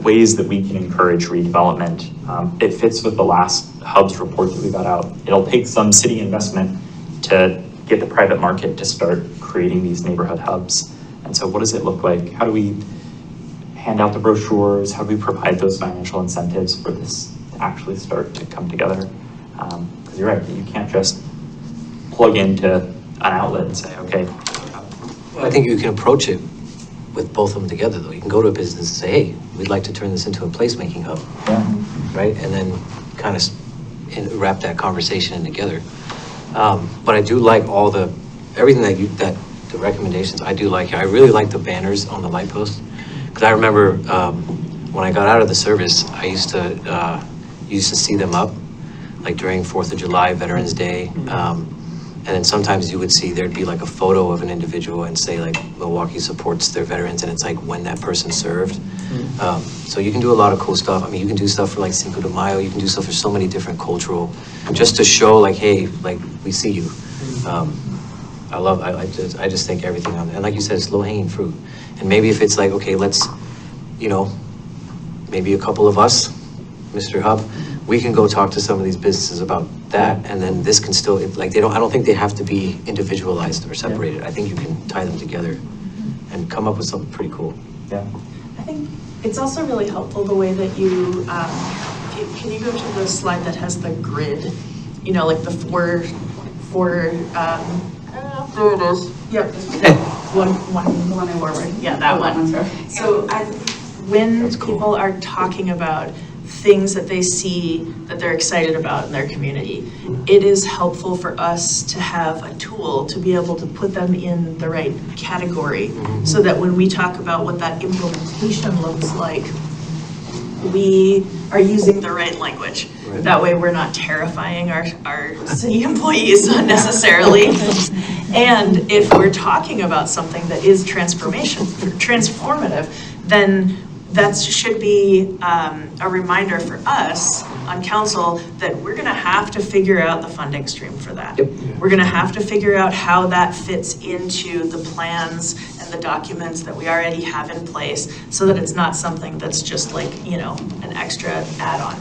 ways that we can encourage redevelopment? It fits with the last hubs report that we got out. It'll take some city investment to get the private market to start creating these neighborhood hubs. And so what does it look like? How do we hand out the brochures? How do we provide those financial incentives for this to actually start to come together? Because you're right, you can't just plug into an outlet and say, okay. I think you can approach it with both of them together, though. You can go to a business and say, hey, we'd like to turn this into a placemaking hub, right? And then kind of wrap that conversation in together. But I do like everything that the recommendations, I do like. I really like the banners on the light posts. Because I remember when I got out of the service, I used to see them up, like during 4th of July, Veterans Day. And then sometimes you would see there'd be like a photo of an individual and say like Milwaukie supports their veterans, and it's like when that person served. So you can do a lot of cool stuff. I mean, you can do stuff for like Cinco de Mayo. You can do stuff for so many different cultural, just to show like, hey, like we see you. I just think everything on there. And like you said, it's low hanging fruit. And maybe if it's like, okay, let's, maybe a couple of us, Mr. Hub, we can go talk to some of these businesses about that, and then this can still, I don't think they have to be individualized or separated. I think you can tie them together and come up with something pretty cool. Yeah. I think it's also really helpful the way that you, can you go to the slide that has the grid? Like the four, there it is. Yep. One I forward. Yeah, that one. So when people are talking about things that they see that they're excited about in their community, it is helpful for us to have a tool to be able to put them in the right category, so that when we talk about what that implementation looks like, we are using the right language. Right. That way we're not terrifying our city employees unnecessarily. And if we're talking about something that is transformative, then that should be a reminder for us on council that we're gonna have to figure out the funding stream for that. Yep. We're gonna have to figure out how that fits into the plans and the documents that we already have in place, so that it's not something that's just like, an extra add-on.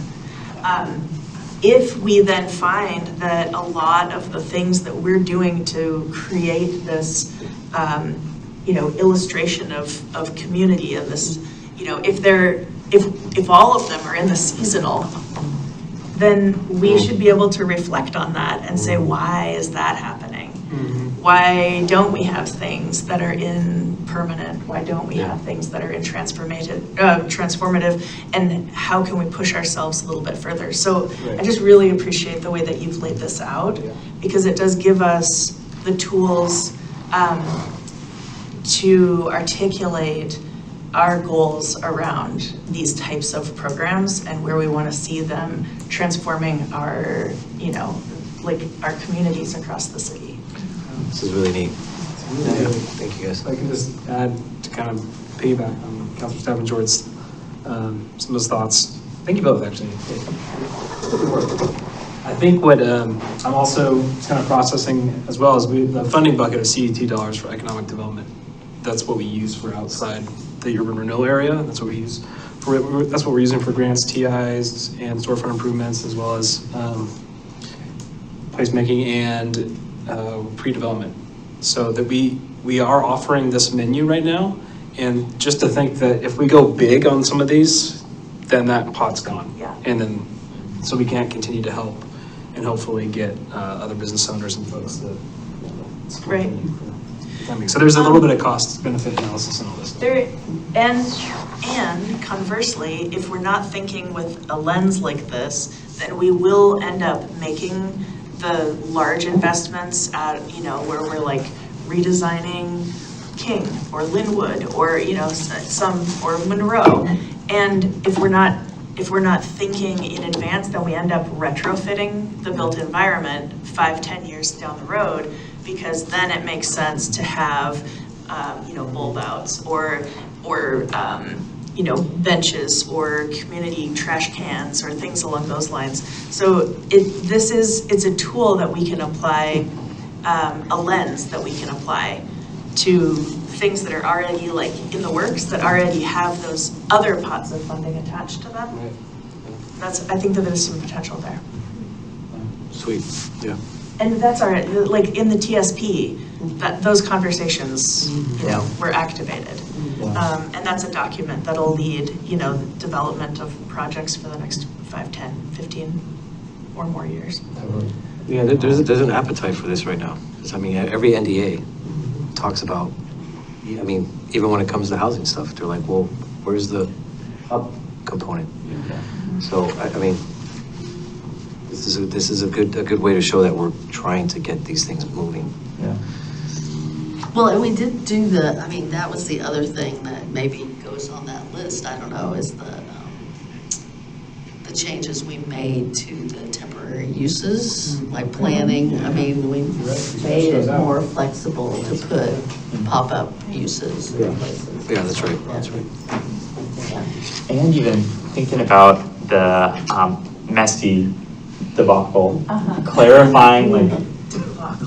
If we then find that a lot of the things that we're doing to create this, illustration of community and this, if all of them are in the seasonal, then we should be able to reflect on that and say, why is that happening? Why don't we have things that are in permanent? Why don't we have things that are in transformative? And how can we push ourselves a little bit further? So I just really appreciate the way that you've laid this out, because it does give us the tools to articulate our goals around these types of programs and where we want to see them transforming our, you know, like our communities across the city. This is really neat. Yeah. Thank you, guys. If I can just add to kind of piggyback on Councilor Stafford-Jordan's some of his thoughts. Thank you both, actually. I think what I'm also kind of processing as well is the funding bucket of CET dollars for economic development. That's what we use for outside the urban renewal area. That's what we use for. That's what we're using for grants, TIs, and storefront improvements, as well as placemaking and pre-development. So that we are offering this menu right now, and just to think that if we go big on some of these, then that pot's gone. Yeah. And then, so we can't continue to help and hopefully get other business owners and folks that support Right. the need for that. So there's a little bit of cost benefit analysis and all this stuff. And conversely, if we're not thinking with a lens like this, then we will end up making the large investments at, you know, where we're like redesigning King or Linwood or, you know, or Monroe. And if we're not thinking in advance, then we end up retrofitting the built environment 5-10 years down the road, because then it makes sense to have, you know, bulb outs or you know, benches or community trash cans or things along those lines. So it's a tool that we can apply, a lens that we can apply to things that are already like in the works, that already have those other pots of funding attached to them. Right. I think that there's some potential there. Sweet, yeah. And that's like in the TSP, that those conversations, you know, were activated. And that's a document that'll lead, you know, the development of projects for the next 5, 10, 15 or more years. Yeah, there's an appetite for this right now. 'Cause, I mean, every NDA talks about, I mean, even when it comes to housing stuff, they're like, well, where's the up component? So, I mean, this is a good way to show that we're trying to get these things moving. Yeah. Well, and we did do I mean, that was the other thing that maybe goes on that list, I don't know, is the changes we made to the temporary uses, like planning. I mean, we made it more flexible to put pop-up uses in places. Yeah, that's right, that's right. And even thinking about the messy debacle, clarifying like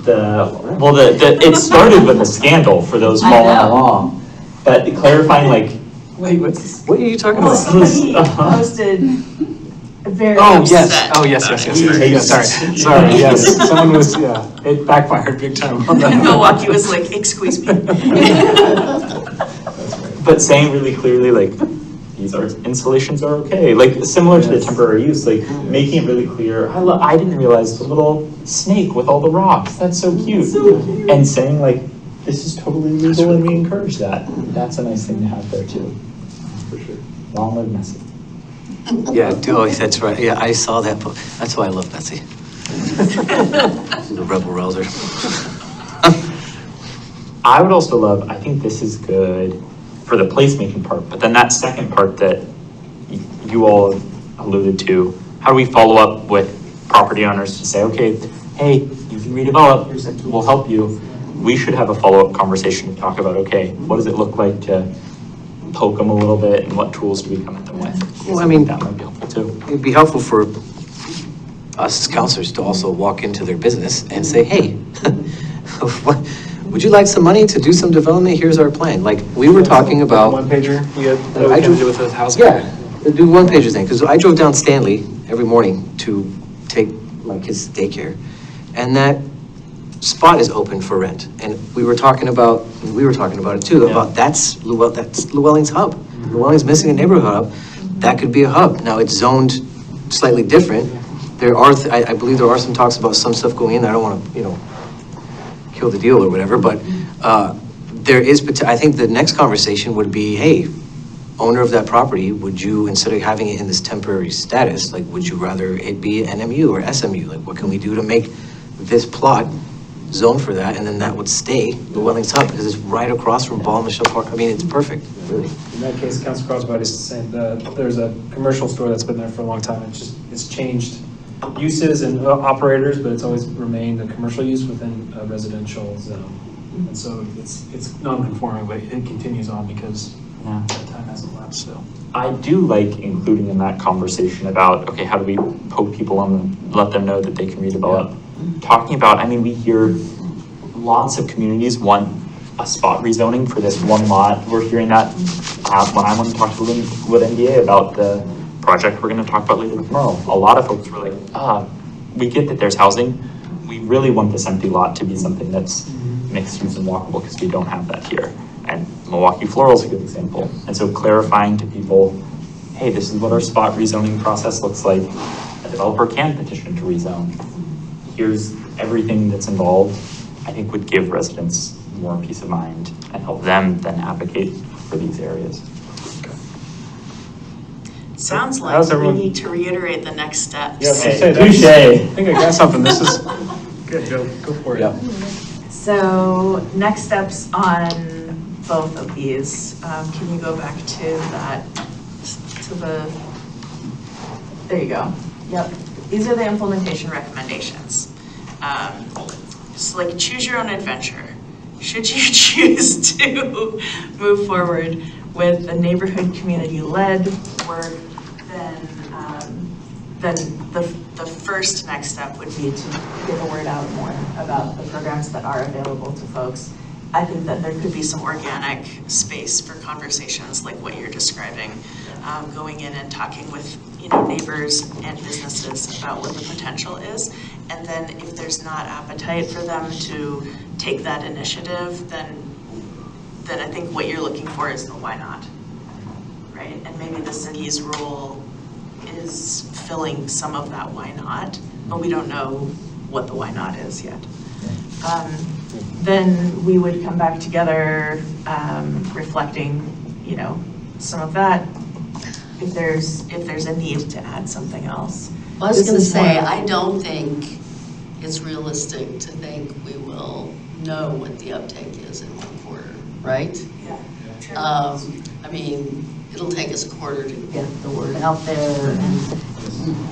it started with a scandal for those following along, but clarifying like. Wait, what are you talking Well, about? somebody posted very Oh, yes. upset. Oh, yes. Sorry, yes. Someone was, it backfired big time on that. And Milwaukie was like, excuse me. But saying really clearly, like, these installations are okay, like similar to the temporary use, like making it really clear. I didn't realize the little snake with all the rocks. That's so cute. And saying like, this is totally legal and we encourage that. That's a nice thing to have there too. For sure. Long live Messi. Yeah, that's right. Yeah, I saw that. That's why I love Betsy. The rebel rouser. I would also love, I think this is good for the placemaking part, but then that second part that you all alluded to, how do we follow up with property owners to say, okay, hey, you can redevelop, we'll help you. We should have a follow-up conversation to talk about, okay, what does it look like to poke them a little bit and what tools do we come at them with? Well, I mean, that might be helpful too. It'd be helpful for us as counselors to also walk into their business and say, hey, would you like some money to do some development? Here's our plan. Like, we were talking about. One pager, I to do with the housing. Yeah, do one pager thing, because I drove down Stanley every morning to take like his daycare, and that spot is open for rent. And we were talking about it too, about that's Llewellyn's hub. Llewellyn's missing a neighborhood hub. That could be a hub. Now it's zoned slightly different, there are, I believe there are some talks about some stuff going in. I don't want to, kill the deal or whatever, but there is, I think the next conversation would be, hey, owner of that property, would you, instead of having it in this temporary status, like, would you rather it be NMU or SMU? Like, what can we do to make this plot zone for that? And then that would stay the Wellings Hub, because it's right across from Ball and Michelle Park. I mean, it's perfect, really. In that case, Council Crosby is saying that there's a commercial store that's been there for a long time. It's changed uses and operators, but it's always remained a commercial use within a residential zone. And so it's non-conforming, but it continues on because Yeah. that time hasn't lapsed still. I do like including in that conversation about, okay, how do we poke people on, let them know that they can redevelop? Talking about, I mean, we hear lots of communities want a spot rezoning for this one lot. We're hearing that when I went to talk to with NDA about the project we're going to talk about later tomorrow. A lot of folks were like, we get that there's housing. We really want this empty lot to be something that's mixed use and walkable, because we don't have that here. And Milwaukie Floral is a good example. And so clarifying to people, hey, this is what our spot rezoning process looks like. A developer can petition to rezone. Here's everything that's involved, I think would give residents more peace of mind and help them then advocate for these areas. Sounds like How's we everyone- need to reiterate the next steps. Yeah, so Hey, say that. touche. I think I got something. This is good, Joe. Go for it. Yeah. So next steps on both of these, can you go back to that, to the, there you go. Yep, these are the implementation recommendations. Just like choose your own adventure. Should you choose to move forward with the neighborhood community-led work, then the first next step would be to get the word out more about the programs that are available to folks. I think that there could be some organic space for conversations like what you're describing, going in and talking with neighbors and businesses about what the potential is. And then if there's not appetite for them to take that initiative, then I think what you're looking for is the why not, right? And maybe the city's role is filling some of that why not, but we don't know what the why not is yet. Then we would come back together, reflecting, some of that, if there's a need to add something else. I was This gonna is say, more- I don't think it's realistic to think we will know what the uptake is in 1 quarter, right? Yeah. I mean, it'll take us a quarter to get the word out there, and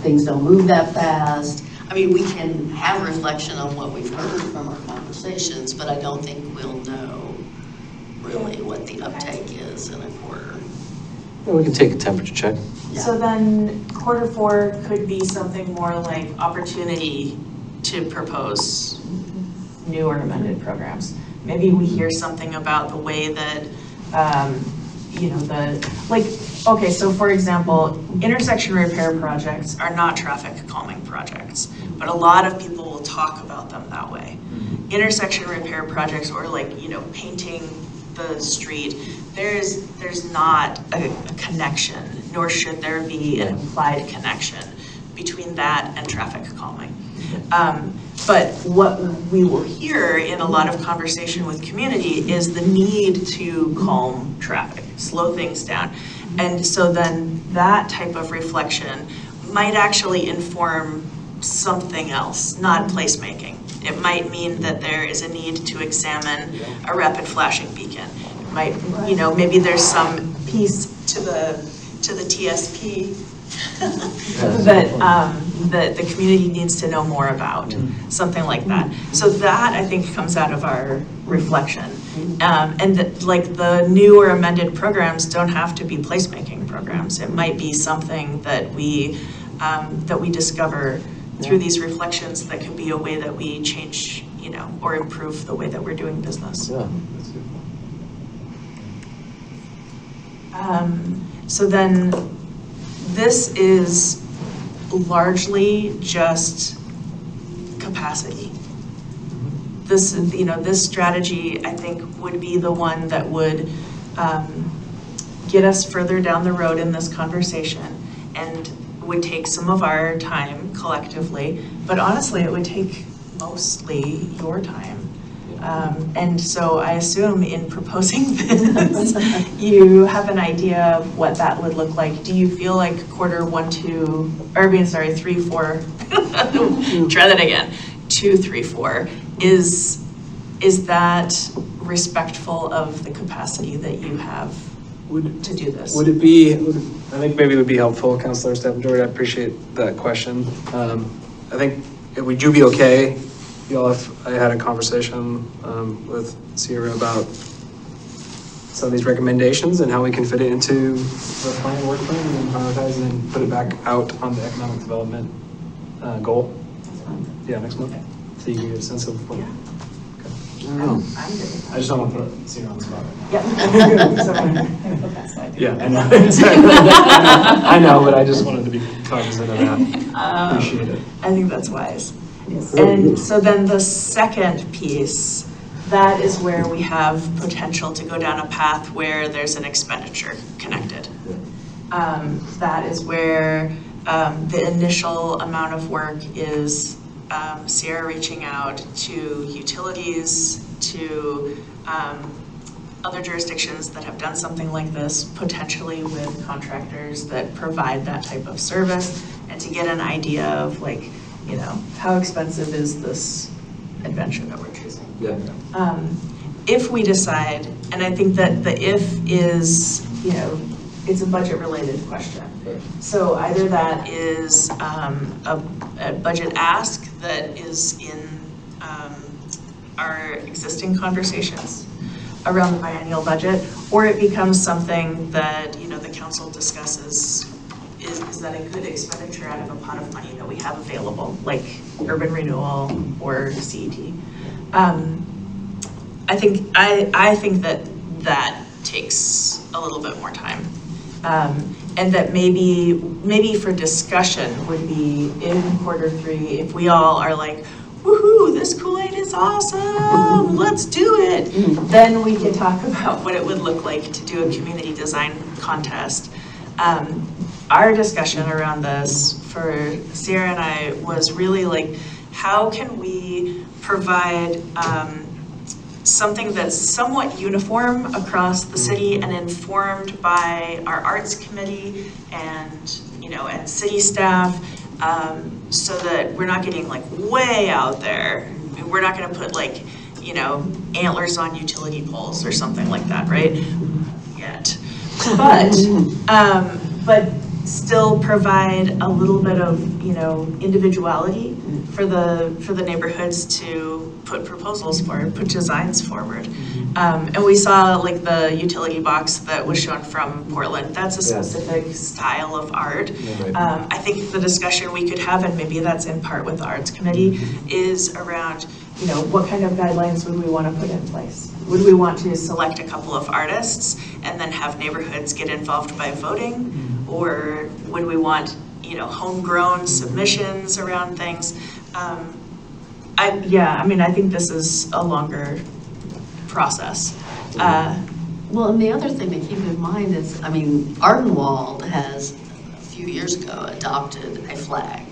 things don't move that fast. I mean, we can have reflection on what we've heard from our conversations, but I don't think we'll know really what the uptake is in a quarter. Yeah, we can take a temperature check. So then Q4 could be something more like opportunity to propose new or amended programs. Maybe we hear something about the way that, okay, so for example, intersection repair projects are not traffic calming projects, but a lot of people will talk about them that way. Intersection repair projects, or painting the street, there's not a connection, nor should there be an implied connection between that and traffic calming. But what we will hear in a lot of conversation with community is the need to calm traffic, slow things down. And so then that type of reflection might actually inform something else, not placemaking. It might mean that there is a need to examine a rapid flashing beacon. It might, maybe there's some piece to the TSP that the community needs to know more about, something like that. So that, I think, comes out of our reflection. And the new or amended programs don't have to be placemaking programs. It might be something that we discover through these reflections that could be a way that we change, or improve the way that we're doing business. Yeah, that's good. So then this is largely just capacity. This, this strategy, I think, would be the one that would get us further down the road in this conversation and would take some of our time collectively, but honestly, it would take mostly your time. And so I assume in proposing this, you have an idea of what that would look like. Do you feel like quarter 1, 2, or I mean, sorry, 3, 4, try that again, 2, 3, 4, is that respectful of the capacity that you have to do this? Would it be, I think maybe it would be helpful, Councilor Steph Jordan, I appreciate that question. I think, would you be okay, y'all, if I had a conversation with Sierra about some of these recommendations and how we can fit it into the plan, work plan, and then prioritize and then put it back out on the economic development goal? Yeah, next month. So you can get a sense of what. Yeah. I don't know. I'm good. I just don't want to put Sierra on the spot. Yep. Yeah, I know. I know, but I just wanted to be cognizant of that. Appreciate it. I think that's wise. And so then the second piece, that is where we have potential to go down a path where there's an expenditure connected. That is where the initial amount of work is Sierra reaching out to utilities, to other jurisdictions that have done something like this, potentially with contractors that provide that type of service, and to get an idea of like, you know, how expensive is this adventure that we're choosing? Yeah. If we decide, and I think that the if is, you know, it's a budget related question. So either that is a budget ask that is in our existing conversations around the biennial budget, or it becomes something that, you know, the council discusses, is that a good expenditure out of a pot of money that we have available, like urban renewal or CET. I think that takes a little bit more time. And that maybe for discussion would be in Q3, if we all are like, woohoo, this Kool-Aid is awesome, let's do it. Then we can talk about what it would look like to do a community design contest. Our discussion around this for Sierra and I was really like, how can we provide something that's somewhat uniform across the city and informed by our arts committee and, you know, and city staff, so that we're not getting like way out there. We're not gonna put like, you know, antlers on utility poles or something like that, right? Yet. But still provide a little bit of, you know, individuality for the neighborhoods to put proposals forward, put designs forward. And we saw like the utility box that was shown from Portland. That's a specific style of art. I think the discussion we could have, and maybe that's in part with the arts committee, is around, you know, what kind of guidelines would we want to put in place? Would we want to select a couple of artists and then have neighborhoods get involved by voting? Or would we want, you know, homegrown submissions around things? I think this is a longer process. Well, and the other thing to keep in mind is, I mean, Ardenwald has, a few years ago, adopted a flag.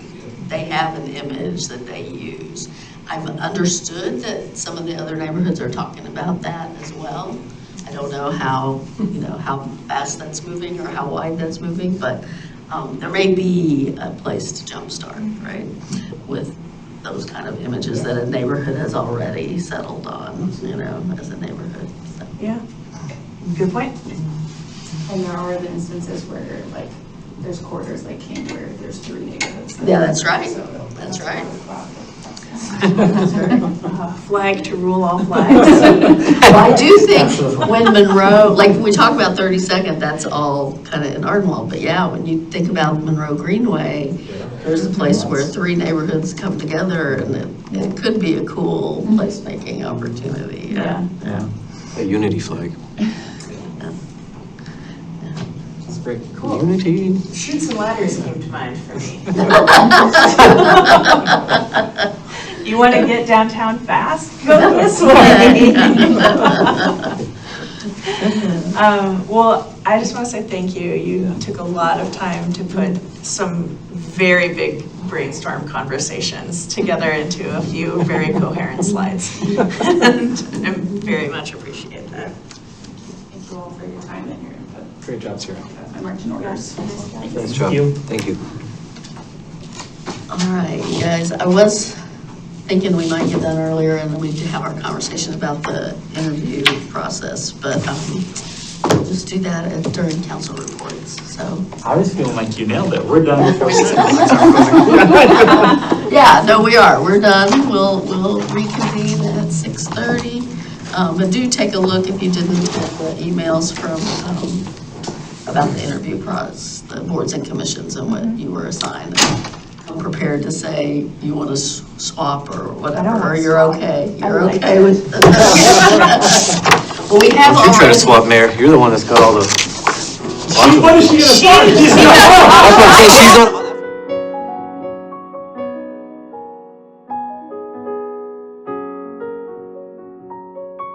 They have an image that they use. I've understood that some of the other neighborhoods are talking about that as well. I don't know how, you know, how fast that's moving or how wide that's moving, but there may be a place to jumpstart, right? With those kind of images that a neighborhood has already settled on, you know, as a neighborhood. So. Yeah, good point. And there are the instances where like there's quarters like King where there's 3 neighborhoods. Yeah, that's right. So That's right. Flag to rule all flags. Well, I do think when Monroe, like we talk about 32nd, that's all kind of in Ardenwald, but yeah, when you think about Monroe Greenway, there's a place where 3 neighborhoods come together, and it could be a cool placemaking opportunity. Yeah. A unity flag. That's great. Cool. Unity. Chutes and ladders came to mind for me. You want to get downtown fast? Go this way. Well, I just want to say thank you. You took a lot of time to put some very big brainstorm conversations together into a few very coherent slides. And I very much appreciate that. Thank you all for your time and your input. Great job, Sarah. My marching orders. Nice job. Thank you. All right, you guys, I was thinking we might get done earlier and then we'd have our conversation about the interview process, but we'll just do that during council reports, so. I was feeling like you nailed it. We're done before 6. Yeah, no, we're done. We'll reconvene at 6:30. But do take a look if you didn't get the emails from, about the interview process, the boards and commissions and what you were assigned. Come prepared to say you want to swap or whatever, or you're okay. You're okay with. Well, we have If you're trying already. to swap, Mayor, you're the one that's got all the. What is she gonna start? I was gonna say, she's on.